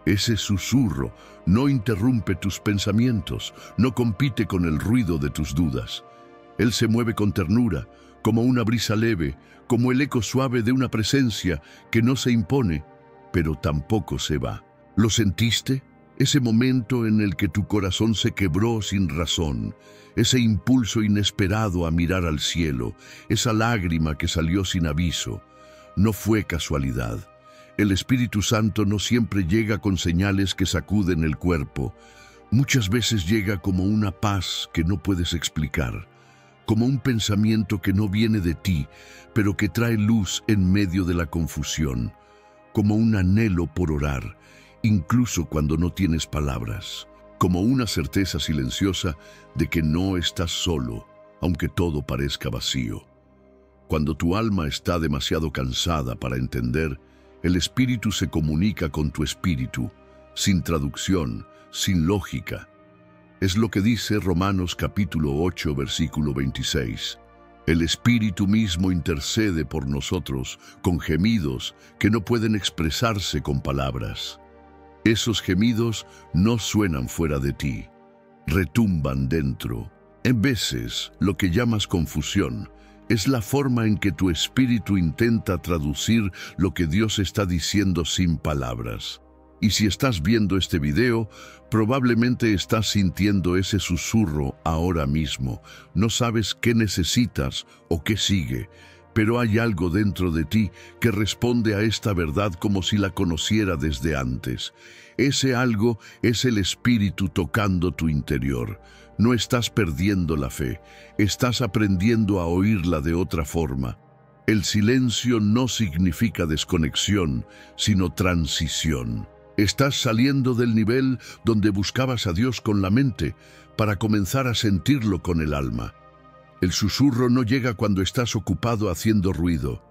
Ese susurro no interrumpe tus pensamientos, no compite con el ruido de tus dudas. Él se mueve con ternura, como una brisa leve, como el eco suave de una presencia que no se impone, pero tampoco se va. ¿Lo sentiste? Ese momento en el que tu corazón se quebró sin razón, ese impulso inesperado a mirar al cielo, esa lágrima que salió sin aviso, no fue casualidad. El Espíritu Santo no siempre llega con señales que sacuden el cuerpo. Muchas veces llega como una paz que no puedes explicar, como un pensamiento que no viene de ti, pero que trae luz en medio de la confusión, como un anhelo por orar, incluso cuando no tienes palabras, como una certeza silenciosa de que no estás solo, aunque todo parezca vacío. Cuando tu alma está demasiado cansada para entender, el Espíritu se comunica con tu espíritu, sin traducción, sin lógica. Es lo que dice Romanos capítulo 8, versículo 26. El Espíritu mismo intercede por nosotros con gemidos que no pueden expresarse con palabras. Esos gemidos no suenan fuera de ti, retumban dentro. En veces, lo que llamas confusión es la forma en que tu espíritu intenta traducir lo que Dios está diciendo sin palabras. Y si estás viendo este video, probablemente estás sintiendo ese susurro ahora mismo. No sabes qué necesitas o qué sigue, pero hay algo dentro de ti que responde a esta verdad como si la conociera desde antes. Ese algo es el Espíritu tocando tu interior. No estás perdiendo la fe, estás aprendiendo a oírla de otra forma. El silencio no significa desconexión, sino transición. Estás saliendo del nivel donde buscabas a Dios con la mente para comenzar a sentirlo con el alma. El susurro no llega cuando estás ocupado haciendo ruido.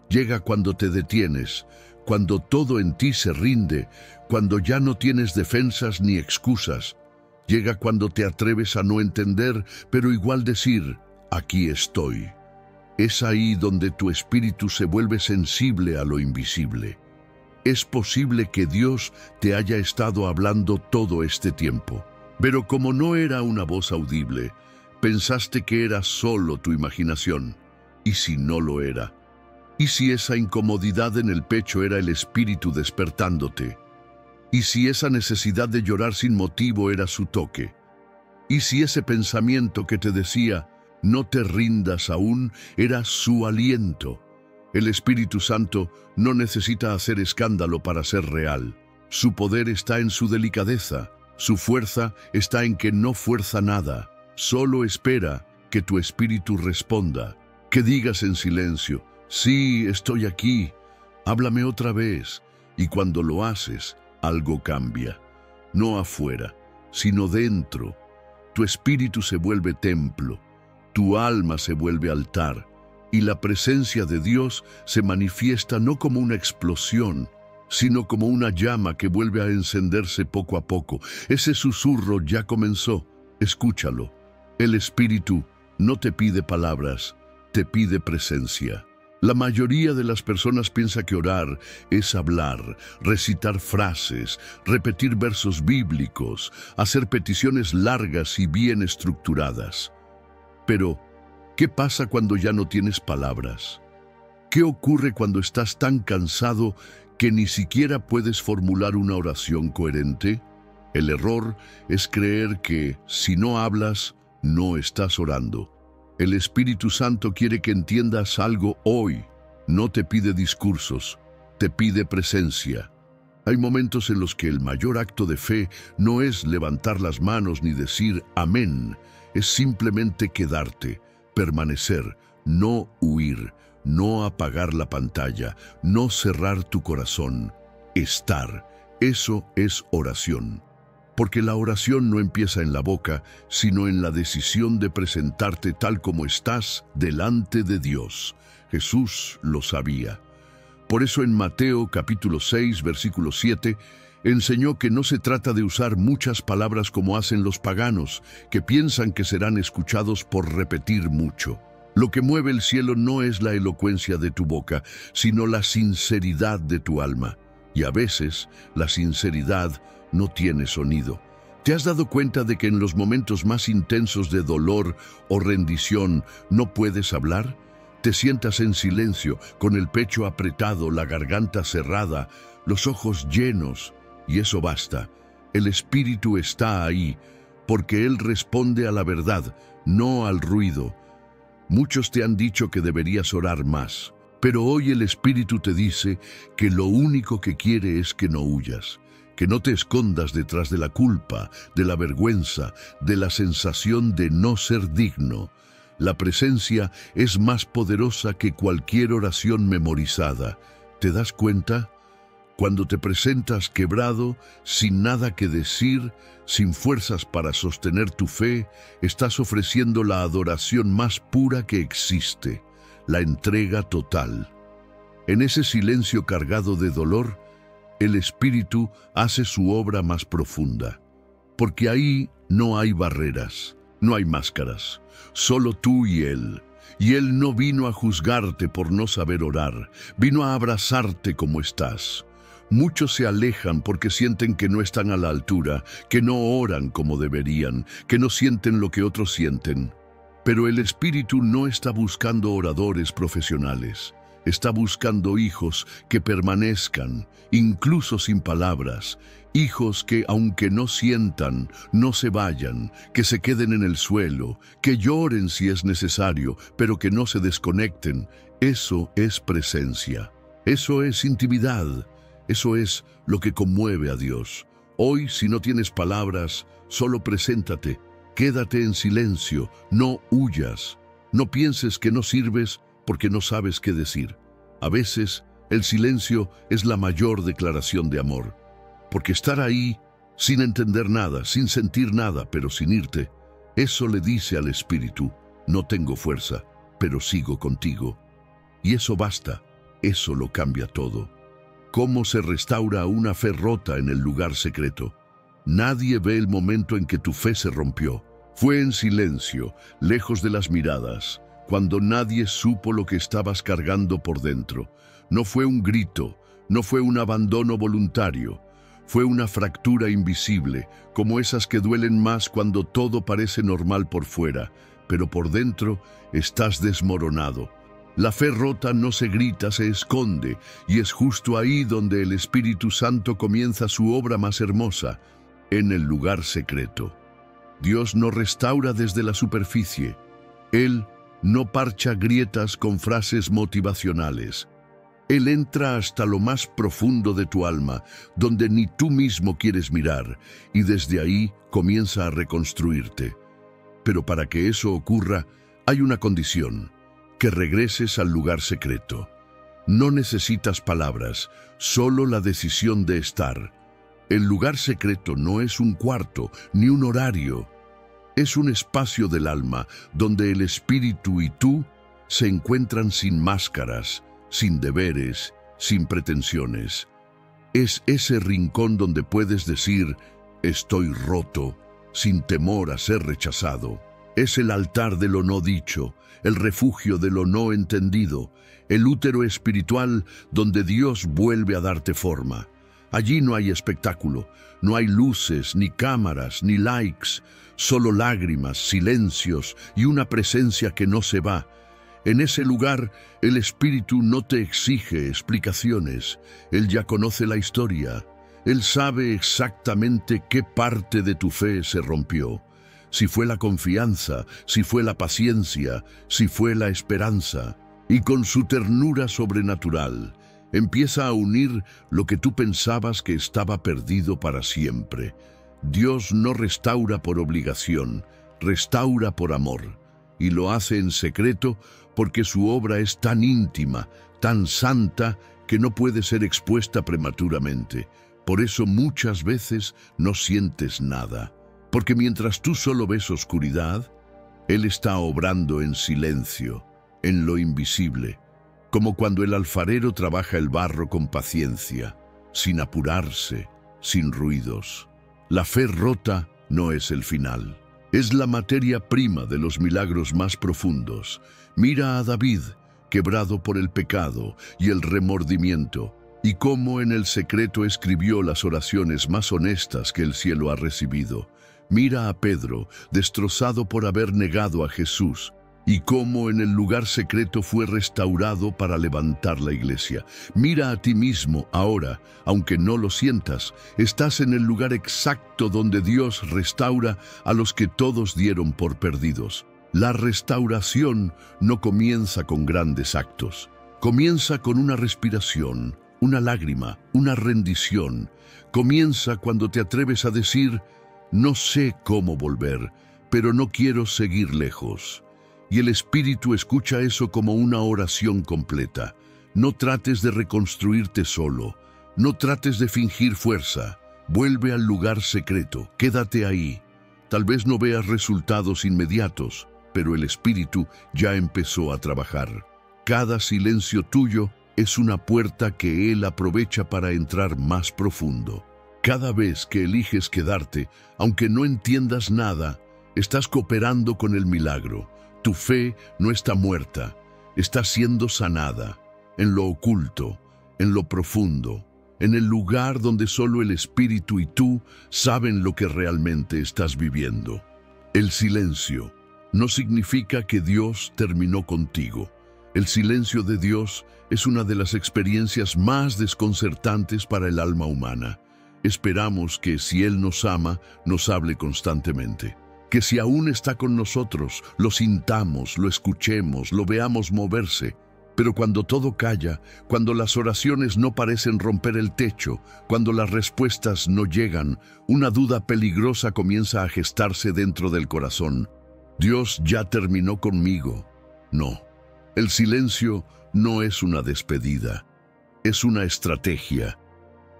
Llega cuando te detienes, cuando todo en ti se rinde, cuando ya no tienes defensas ni excusas. Llega cuando te atreves a no entender, pero igual decir, aquí estoy. Es ahí donde tu espíritu se vuelve sensible a lo invisible. Es posible que Dios te haya estado hablando todo este tiempo, pero como no era una voz audible, pensaste que era solo tu imaginación. ¿Y si no lo era? ¿Y si esa incomodidad en el pecho era el espíritu despertándote? ¿Y si esa necesidad de llorar sin motivo era su toque? ¿Y si ese pensamiento que te decía, no te rindas aún, era su aliento? El Espíritu Santo no necesita hacer escándalo para ser real. Su poder está en su delicadeza, su fuerza está en que no fuerza nada. Solo espera que tu espíritu responda, que digas en silencio, sí, estoy aquí, háblame otra vez. Y cuando lo haces, algo cambia, no afuera, sino dentro. Tu espíritu se vuelve templo, tu alma se vuelve altar, y la presencia de Dios se manifiesta no como una explosión, sino como una llama que vuelve a encenderse poco a poco. Ese susurro ya comenzó, escúchalo. El Espíritu no te pide palabras, te pide presencia. La mayoría de las personas piensa que orar es hablar, recitar frases, repetir versos bíblicos, hacer peticiones largas y bien estructuradas. Pero, ¿qué pasa cuando ya no tienes palabras? ¿Qué ocurre cuando estás tan cansado que ni siquiera puedes formular una oración coherente? El error es creer que, si no hablas, no estás orando. El Espíritu Santo quiere que entiendas algo hoy. No te pide discursos, te pide presencia. Hay momentos en los que el mayor acto de fe no es levantar las manos ni decir amén, es simplemente quedarte, permanecer, no huir, no apagar la pantalla, no cerrar tu corazón, estar. Eso es oración. Porque la oración no empieza en la boca, sino en la decisión de presentarte tal como estás delante de Dios. Jesús lo sabía. Por eso en Mateo capítulo 6, versículo 7, enseñó que no se trata de usar muchas palabras como hacen los paganos, que piensan que serán escuchados por repetir mucho. Lo que mueve el cielo no es la elocuencia de tu boca, sino la sinceridad de tu alma. Y a veces, la sinceridad no tiene sonido. ¿Te has dado cuenta de que en los momentos más intensos de dolor o rendición no puedes hablar? Te sientas en silencio, con el pecho apretado, la garganta cerrada, los ojos llenos, y eso basta. El Espíritu está ahí, porque Él responde a la verdad, no al ruido. Muchos te han dicho que deberías orar más, pero hoy el Espíritu te dice que lo único que quiere es que no huyas, que no te escondas detrás de la culpa, de la vergüenza, de la sensación de no ser digno. La presencia es más poderosa que cualquier oración memorizada. ¿Te das cuenta? Cuando te presentas quebrado, sin nada que decir, sin fuerzas para sostener tu fe, estás ofreciendo la adoración más pura que existe, la entrega total. En ese silencio cargado de dolor, el Espíritu hace su obra más profunda, porque ahí no hay barreras, no hay máscaras, solo tú y Él. Y Él no vino a juzgarte por no saber orar, vino a abrazarte como estás. Muchos se alejan porque sienten que no están a la altura, que no oran como deberían, que no sienten lo que otros sienten. Pero el Espíritu no está buscando oradores profesionales. Está buscando hijos que permanezcan, incluso sin palabras, hijos que, aunque no sientan, no se vayan, que se queden en el suelo, que lloren si es necesario, pero que no se desconecten. Eso es presencia, eso es intimidad, eso es lo que conmueve a Dios. Hoy, si no tienes palabras, solo preséntate, quédate en silencio, no huyas, no pienses que no sirves, porque no sabes qué decir. A veces, el silencio es la mayor declaración de amor, porque estar ahí, sin entender nada, sin sentir nada, pero sin irte, eso le dice al Espíritu, no tengo fuerza, pero sigo contigo. Y eso basta, eso lo cambia todo. ¿Cómo se restaura una fe rota en el lugar secreto? Nadie ve el momento en que tu fe se rompió. Fue en silencio, lejos de las miradas, cuando nadie supo lo que estabas cargando por dentro. No fue un grito, no fue un abandono voluntario, fue una fractura invisible, como esas que duelen más cuando todo parece normal por fuera, pero por dentro estás desmoronado. La fe rota no se grita, se esconde, y es justo ahí donde el Espíritu Santo comienza su obra más hermosa, en el lugar secreto. Dios no restaura desde la superficie. Él no parcha grietas con frases motivacionales. Él entra hasta lo más profundo de tu alma, donde ni tú mismo quieres mirar, y desde ahí comienza a reconstruirte. Pero para que eso ocurra, hay una condición: que regreses al lugar secreto. No necesitas palabras, solo la decisión de estar. El lugar secreto no es un cuarto, ni un horario. Es un espacio del alma donde el Espíritu y tú se encuentran sin máscaras, sin deberes, sin pretensiones. Es ese rincón donde puedes decir, estoy roto, sin temor a ser rechazado. Es el altar de lo no dicho, el refugio de lo no entendido, el útero espiritual donde Dios vuelve a darte forma. Allí no hay espectáculo, no hay luces, ni cámaras, ni likes, solo lágrimas, silencios y una presencia que no se va. En ese lugar, el Espíritu no te exige explicaciones. Él ya conoce la historia. Él sabe exactamente qué parte de tu fe se rompió. Si fue la confianza, si fue la paciencia, si fue la esperanza. Y con su ternura sobrenatural, empieza a unir lo que tú pensabas que estaba perdido para siempre. Dios no restaura por obligación, restaura por amor. Y lo hace en secreto porque su obra es tan íntima, tan santa, que no puede ser expuesta prematuramente. Por eso muchas veces no sientes nada. Porque mientras tú solo ves oscuridad, Él está obrando en silencio, en lo invisible, como cuando el alfarero trabaja el barro con paciencia, sin apurarse, sin ruidos. La fe rota no es el final. Es la materia prima de los milagros más profundos. Mira a David, quebrado por el pecado y el remordimiento, y cómo en el secreto escribió las oraciones más honestas que el cielo ha recibido. Mira a Pedro, destrozado por haber negado a Jesús, y cómo en el lugar secreto fue restaurado para levantar la iglesia. Mira a ti mismo ahora, aunque no lo sientas, estás en el lugar exacto donde Dios restaura a los que todos dieron por perdidos. La restauración no comienza con grandes actos. Comienza con una respiración, una lágrima, una rendición. Comienza cuando te atreves a decir: no sé cómo volver, pero no quiero seguir lejos. Y el Espíritu escucha eso como una oración completa. No trates de reconstruirte solo. No trates de fingir fuerza. Vuelve al lugar secreto. Quédate ahí. Tal vez no veas resultados inmediatos, pero el Espíritu ya empezó a trabajar. Cada silencio tuyo es una puerta que Él aprovecha para entrar más profundo. Cada vez que eliges quedarte, aunque no entiendas nada, estás cooperando con el milagro. Tu fe no está muerta, está siendo sanada, en lo oculto, en lo profundo, en el lugar donde solo el Espíritu y tú saben lo que realmente estás viviendo. El silencio no significa que Dios terminó contigo. El silencio de Dios es una de las experiencias más desconcertantes para el alma humana. Esperamos que, si Él nos ama, nos hable constantemente. Que si aún está con nosotros, lo sintamos, lo escuchemos, lo veamos moverse. Pero cuando todo calla, cuando las oraciones no parecen romper el techo, cuando las respuestas no llegan, una duda peligrosa comienza a gestarse dentro del corazón. Dios ya terminó conmigo. No, el silencio no es una despedida, es una estrategia.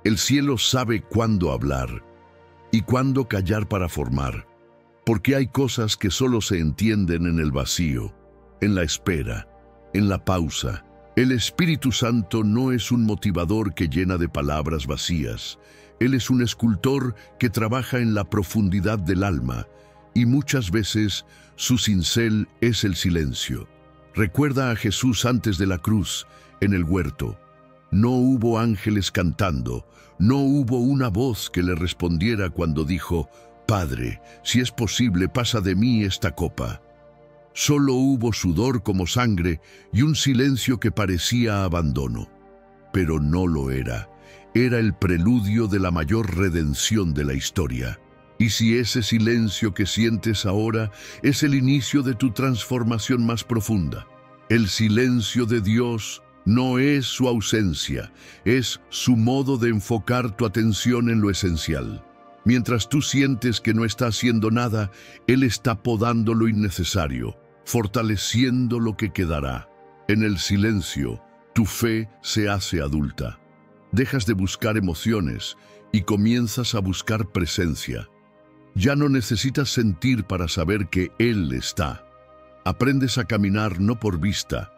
El cielo sabe cuándo hablar y cuándo callar para formar. Porque hay cosas que solo se entienden en el vacío, en la espera, en la pausa. El Espíritu Santo no es un motivador que llena de palabras vacías. Él es un escultor que trabaja en la profundidad del alma, y muchas veces su cincel es el silencio. Recuerda a Jesús antes de la cruz, en el huerto. No hubo ángeles cantando, no hubo una voz que le respondiera cuando dijo: Padre, si es posible, pasa de mí esta copa. Solo hubo sudor como sangre y un silencio que parecía abandono. Pero no lo era. Era el preludio de la mayor redención de la historia. Y si ese silencio que sientes ahora es el inicio de tu transformación más profunda, el silencio de Dios no es su ausencia, es su modo de enfocar tu atención en lo esencial. Mientras tú sientes que no está haciendo nada, Él está podando lo innecesario, fortaleciendo lo que quedará. En el silencio, tu fe se hace adulta. Dejas de buscar emociones y comienzas a buscar presencia. Ya no necesitas sentir para saber que Él está. Aprendes a caminar no por vista,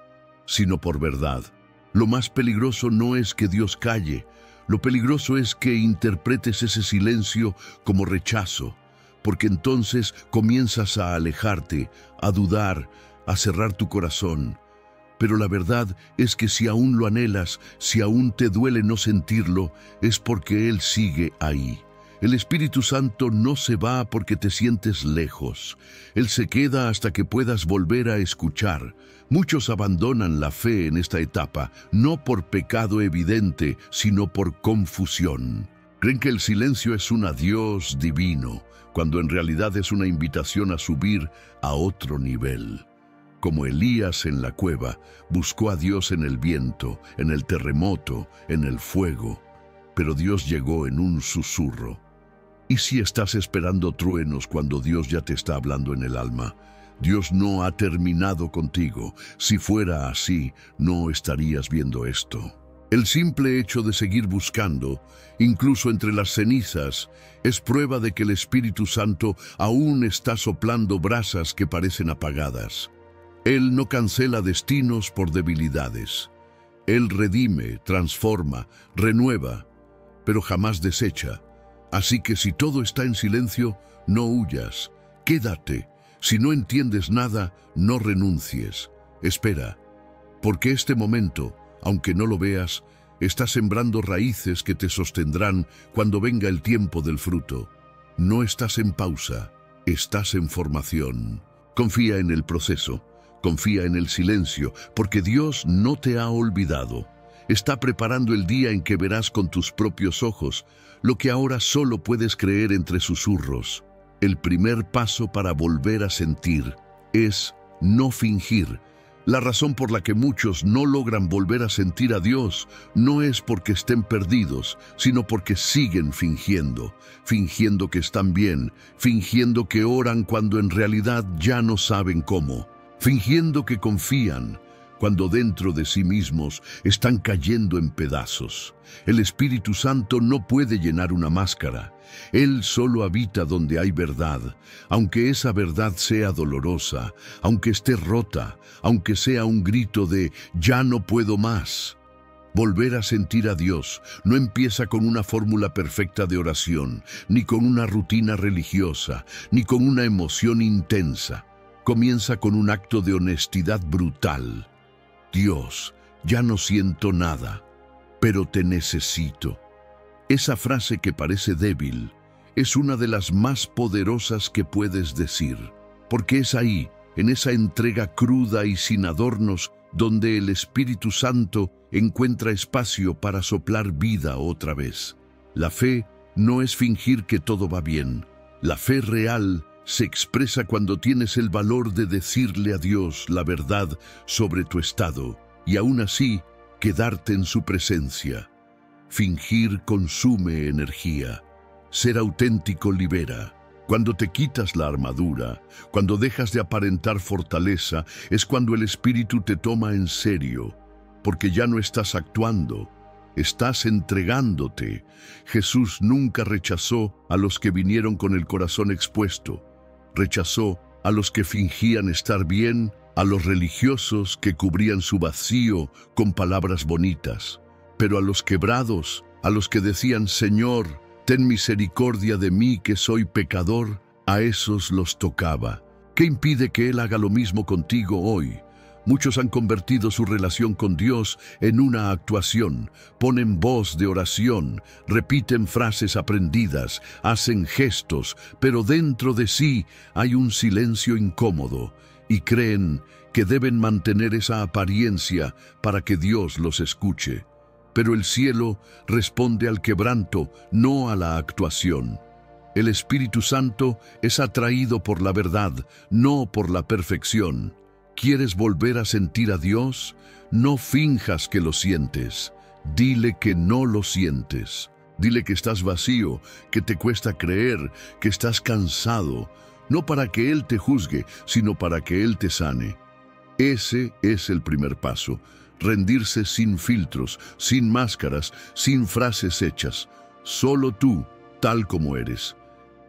sino por verdad. Lo más peligroso no es que Dios calle. Lo peligroso es que interpretes ese silencio como rechazo, porque entonces comienzas a alejarte, a dudar, a cerrar tu corazón. Pero la verdad es que si aún lo anhelas, si aún te duele no sentirlo, es porque Él sigue ahí. El Espíritu Santo no se va porque te sientes lejos. Él se queda hasta que puedas volver a escuchar. Muchos abandonan la fe en esta etapa, no por pecado evidente, sino por confusión. Creen que el silencio es un adiós divino, cuando en realidad es una invitación a subir a otro nivel. Como Elías en la cueva, buscó a Dios en el viento, en el terremoto, en el fuego, pero Dios llegó en un susurro. ¿Y si estás esperando truenos cuando Dios ya te está hablando en el alma? Dios no ha terminado contigo. Si fuera así, no estarías viendo esto. El simple hecho de seguir buscando, incluso entre las cenizas, es prueba de que el Espíritu Santo aún está soplando brasas que parecen apagadas. Él no cancela destinos por debilidades. Él redime, transforma, renueva, pero jamás desecha. Así que si todo está en silencio, no huyas, quédate. Si no entiendes nada, no renuncies. Espera, porque este momento, aunque no lo veas, está sembrando raíces que te sostendrán cuando venga el tiempo del fruto. No estás en pausa, estás en formación. Confía en el proceso, confía en el silencio, porque Dios no te ha olvidado. Está preparando el día en que verás con tus propios ojos lo que ahora solo puedes creer entre susurros. El primer paso para volver a sentir es no fingir. La razón por la que muchos no logran volver a sentir a Dios no es porque estén perdidos, sino porque siguen fingiendo que están bien, fingiendo que oran cuando en realidad ya no saben cómo, fingiendo que confían, cuando dentro de sí mismos están cayendo en pedazos. El Espíritu Santo no puede llenar una máscara. Él solo habita donde hay verdad, aunque esa verdad sea dolorosa, aunque esté rota, aunque sea un grito de «ya no puedo más». Volver a sentir a Dios no empieza con una fórmula perfecta de oración, ni con una rutina religiosa, ni con una emoción intensa. Comienza con un acto de honestidad brutal. Dios, ya no siento nada, pero te necesito. Esa frase que parece débil es una de las más poderosas que puedes decir, porque es ahí, en esa entrega cruda y sin adornos, donde el Espíritu Santo encuentra espacio para soplar vida otra vez. La fe no es fingir que todo va bien. La fe real se expresa cuando tienes el valor de decirle a Dios la verdad sobre tu estado y aún así quedarte en su presencia. Fingir consume energía. Ser auténtico libera. Cuando te quitas la armadura, cuando dejas de aparentar fortaleza, es cuando el Espíritu te toma en serio, porque ya no estás actuando, estás entregándote. Jesús nunca rechazó a los que vinieron con el corazón expuesto. Rechazó a los que fingían estar bien, a los religiosos que cubrían su vacío con palabras bonitas. Pero a los quebrados, a los que decían, Señor, ten misericordia de mí que soy pecador, a esos los tocaba. ¿Qué impide que Él haga lo mismo contigo hoy? Muchos han convertido su relación con Dios en una actuación, ponen voz de oración, repiten frases aprendidas, hacen gestos, pero dentro de sí hay un silencio incómodo y creen que deben mantener esa apariencia para que Dios los escuche. Pero el cielo responde al quebranto, no a la actuación. El Espíritu Santo es atraído por la verdad, no por la perfección. ¿Quieres volver a sentir a Dios? No finjas que lo sientes. Dile que no lo sientes. Dile que estás vacío, que te cuesta creer, que estás cansado. No para que Él te juzgue, sino para que Él te sane. Ese es el primer paso. Rendirse sin filtros, sin máscaras, sin frases hechas. Solo tú, tal como eres.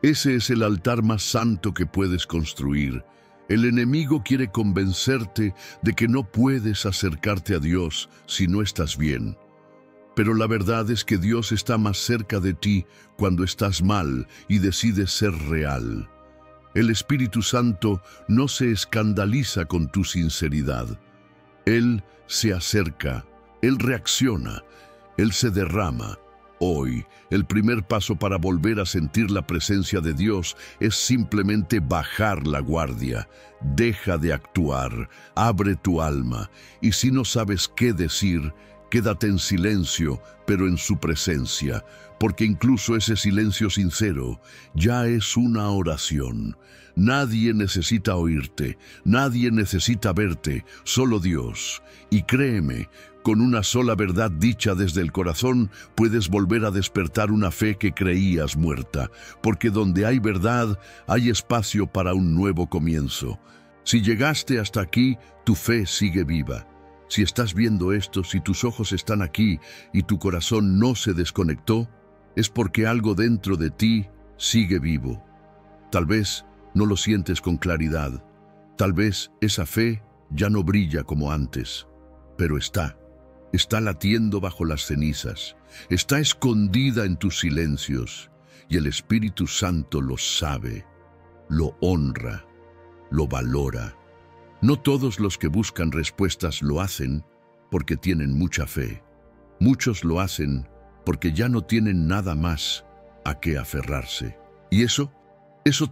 Ese es el altar más santo que puedes construir. El enemigo quiere convencerte de que no puedes acercarte a Dios si no estás bien. Pero la verdad es que Dios está más cerca de ti cuando estás mal y decides ser real. El Espíritu Santo no se escandaliza con tu sinceridad. Él se acerca, Él reacciona, Él se derrama. Hoy, el primer paso para volver a sentir la presencia de Dios es simplemente bajar la guardia. Deja de actuar, abre tu alma, y si no sabes qué decir, quédate en silencio, pero en su presencia, porque incluso ese silencio sincero ya es una oración. Nadie necesita oírte, nadie necesita verte, solo Dios. Y créeme, con una sola verdad dicha desde el corazón, puedes volver a despertar una fe que creías muerta, porque donde hay verdad, hay espacio para un nuevo comienzo. Si llegaste hasta aquí, tu fe sigue viva. Si estás viendo esto, si tus ojos están aquí y tu corazón no se desconectó, es porque algo dentro de ti sigue vivo. Tal vez no lo sientes con claridad. Tal vez esa fe ya no brilla como antes, pero está latiendo bajo las cenizas, está escondida en tus silencios, y el Espíritu Santo lo sabe, lo honra, lo valora. No todos los que buscan respuestas lo hacen porque tienen mucha fe. Muchos lo hacen porque ya no tienen nada más a qué aferrarse. Y eso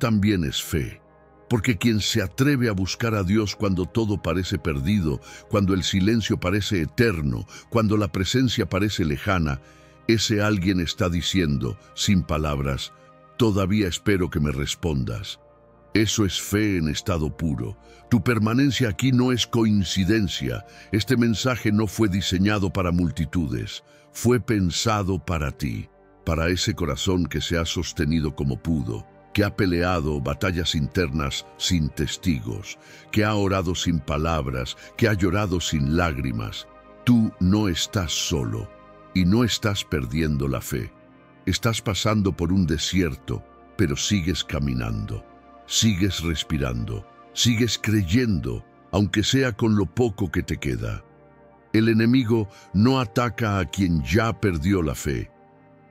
también es fe. Porque quien se atreve a buscar a Dios cuando todo parece perdido, cuando el silencio parece eterno, cuando la presencia parece lejana, ese alguien está diciendo, sin palabras, todavía espero que me respondas. Eso es fe en estado puro. Tu permanencia aquí no es coincidencia. Este mensaje no fue diseñado para multitudes. Fue pensado para ti, para ese corazón que se ha sostenido como pudo, que ha peleado batallas internas sin testigos, que ha orado sin palabras, que ha llorado sin lágrimas. Tú no estás solo y no estás perdiendo la fe. Estás pasando por un desierto, pero sigues caminando. Sigues respirando, sigues creyendo, aunque sea con lo poco que te queda. El enemigo no ataca a quien ya perdió la fe.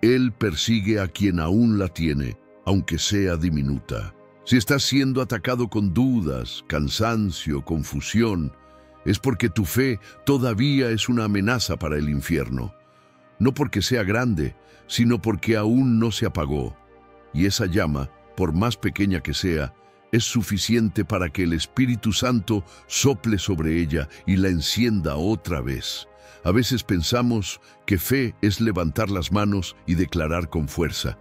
Él persigue a quien aún la tiene, aunque sea diminuta. Si estás siendo atacado con dudas, cansancio, confusión, es porque tu fe todavía es una amenaza para el infierno. No porque sea grande, sino porque aún no se apagó. Y esa llama, por más pequeña que sea, es suficiente para que el Espíritu Santo sople sobre ella y la encienda otra vez. A veces pensamos que fe es levantar las manos y declarar con fuerza,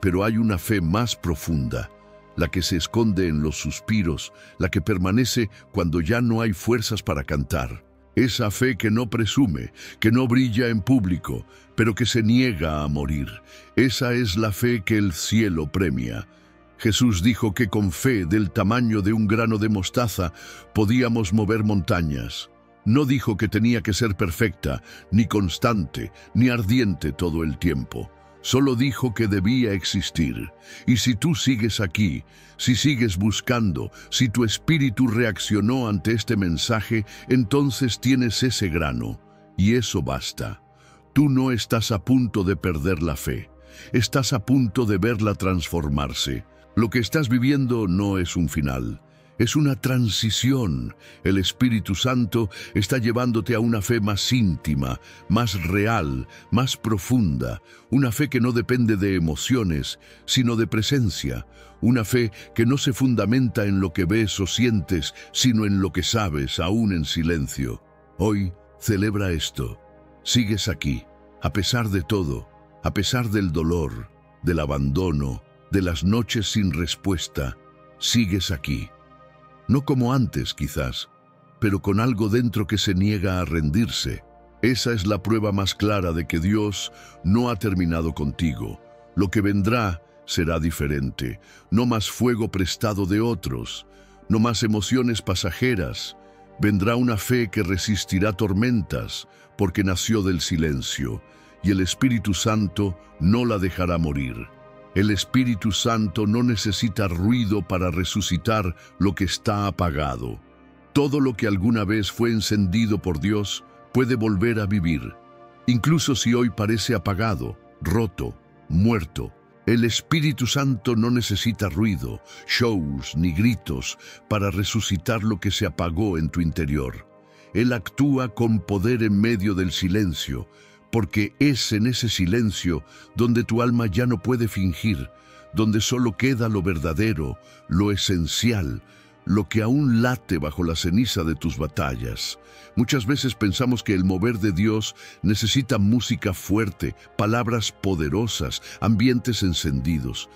pero hay una fe más profunda, la que se esconde en los suspiros, la que permanece cuando ya no hay fuerzas para cantar. Esa fe que no presume, que no brilla en público, pero que se niega a morir. Esa es la fe que el cielo premia. Jesús dijo que con fe del tamaño de un grano de mostaza podíamos mover montañas. No dijo que tenía que ser perfecta, ni constante, ni ardiente todo el tiempo. Solo dijo que debía existir. Y si tú sigues aquí, si sigues buscando, si tu espíritu reaccionó ante este mensaje, entonces tienes ese grano. Y eso basta. Tú no estás a punto de perder la fe. Estás a punto de verla transformarse. Lo que estás viviendo no es un final, es una transición. El Espíritu Santo está llevándote a una fe más íntima, más real, más profunda. Una fe que no depende de emociones, sino de presencia. Una fe que no se fundamenta en lo que ves o sientes, sino en lo que sabes, aún en silencio. Hoy celebra esto. Sigues aquí, a pesar de todo, a pesar del dolor, del abandono, de las noches sin respuesta, sigues aquí. No como antes, quizás, pero con algo dentro que se niega a rendirse. Esa es la prueba más clara de que Dios no ha terminado contigo. Lo que vendrá será diferente. No más fuego prestado de otros, no más emociones pasajeras. Vendrá una fe que resistirá tormentas, porque nació del silencio, y el Espíritu Santo no la dejará morir. El Espíritu Santo no necesita ruido para resucitar lo que está apagado. Todo lo que alguna vez fue encendido por Dios puede volver a vivir. Incluso si hoy parece apagado, roto, muerto, el Espíritu Santo no necesita ruido, shows ni gritos para resucitar lo que se apagó en tu interior. Él actúa con poder en medio del silencio, porque es en ese silencio donde tu alma ya no puede fingir, donde solo queda lo verdadero, lo esencial, lo que aún late bajo la ceniza de tus batallas. Muchas veces pensamos que el mover de Dios necesita música fuerte, palabras poderosas, ambientes encendidos.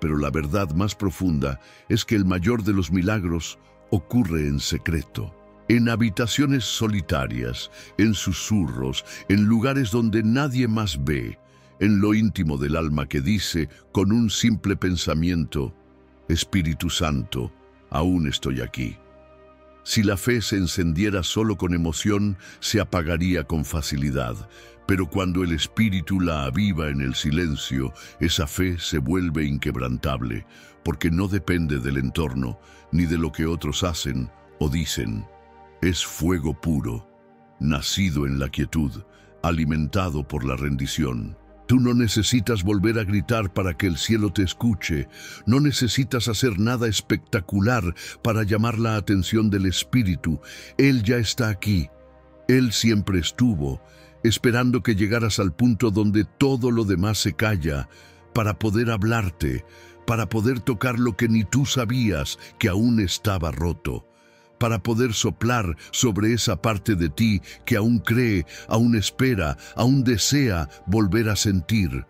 Pero la verdad más profunda es que el mayor de los milagros ocurre en secreto, en habitaciones solitarias, en susurros, en lugares donde nadie más ve, en lo íntimo del alma que dice, con un simple pensamiento: Espíritu Santo, aún estoy aquí. Si la fe se encendiera solo con emoción, se apagaría con facilidad. Pero cuando el Espíritu la aviva en el silencio, esa fe se vuelve inquebrantable, porque no depende del entorno, ni de lo que otros hacen o dicen. Es fuego puro, nacido en la quietud, alimentado por la rendición. Tú no necesitas volver a gritar para que el cielo te escuche. No necesitas hacer nada espectacular para llamar la atención del Espíritu. Él ya está aquí. Él siempre estuvo, esperando que llegaras al punto donde todo lo demás se calla, para poder hablarte, para poder tocar lo que ni tú sabías que aún estaba roto, para poder soplar sobre esa parte de ti que aún cree, aún espera, aún desea volver a sentir.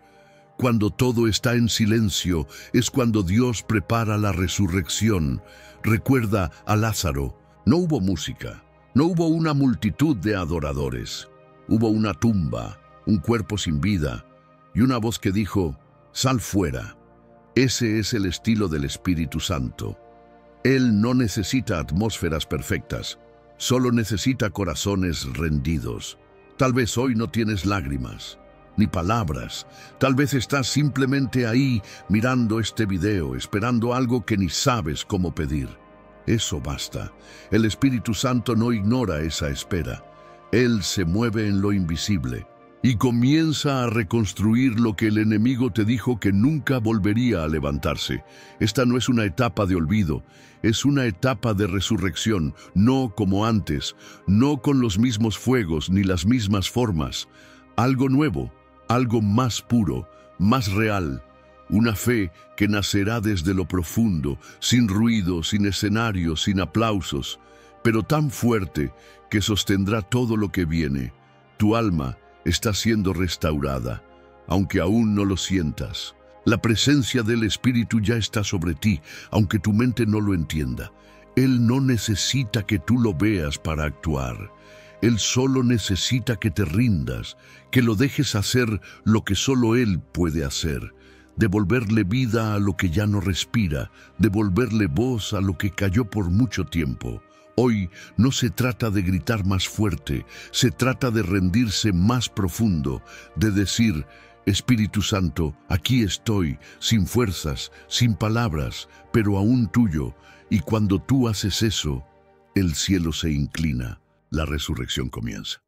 Cuando todo está en silencio, es cuando Dios prepara la resurrección. Recuerda a Lázaro. No hubo música, no hubo una multitud de adoradores. Hubo una tumba, un cuerpo sin vida y una voz que dijo: «Sal fuera». Ese es el estilo del Espíritu Santo. Él no necesita atmósferas perfectas, solo necesita corazones rendidos. Tal vez hoy no tienes lágrimas, ni palabras. Tal vez estás simplemente ahí mirando este video, esperando algo que ni sabes cómo pedir. Eso basta. El Espíritu Santo no ignora esa espera. Él se mueve en lo invisible y comienza a reconstruir lo que el enemigo te dijo que nunca volvería a levantarse. Esta no es una etapa de olvido, es una etapa de resurrección, no como antes, no con los mismos fuegos ni las mismas formas. Algo nuevo, algo más puro, más real. Una fe que nacerá desde lo profundo, sin ruido, sin escenario, sin aplausos, pero tan fuerte que sostendrá todo lo que viene. Tu alma está siendo restaurada, aunque aún no lo sientas. La presencia del Espíritu ya está sobre ti, aunque tu mente no lo entienda. Él no necesita que tú lo veas para actuar. Él solo necesita que te rindas, que lo dejes hacer lo que solo Él puede hacer. Devolverle vida a lo que ya no respira, devolverle voz a lo que cayó por mucho tiempo. Hoy no se trata de gritar más fuerte, se trata de rendirse más profundo, de decir: Espíritu Santo, aquí estoy, sin fuerzas, sin palabras, pero aún tuyo. Y cuando tú haces eso, el cielo se inclina, la resurrección comienza.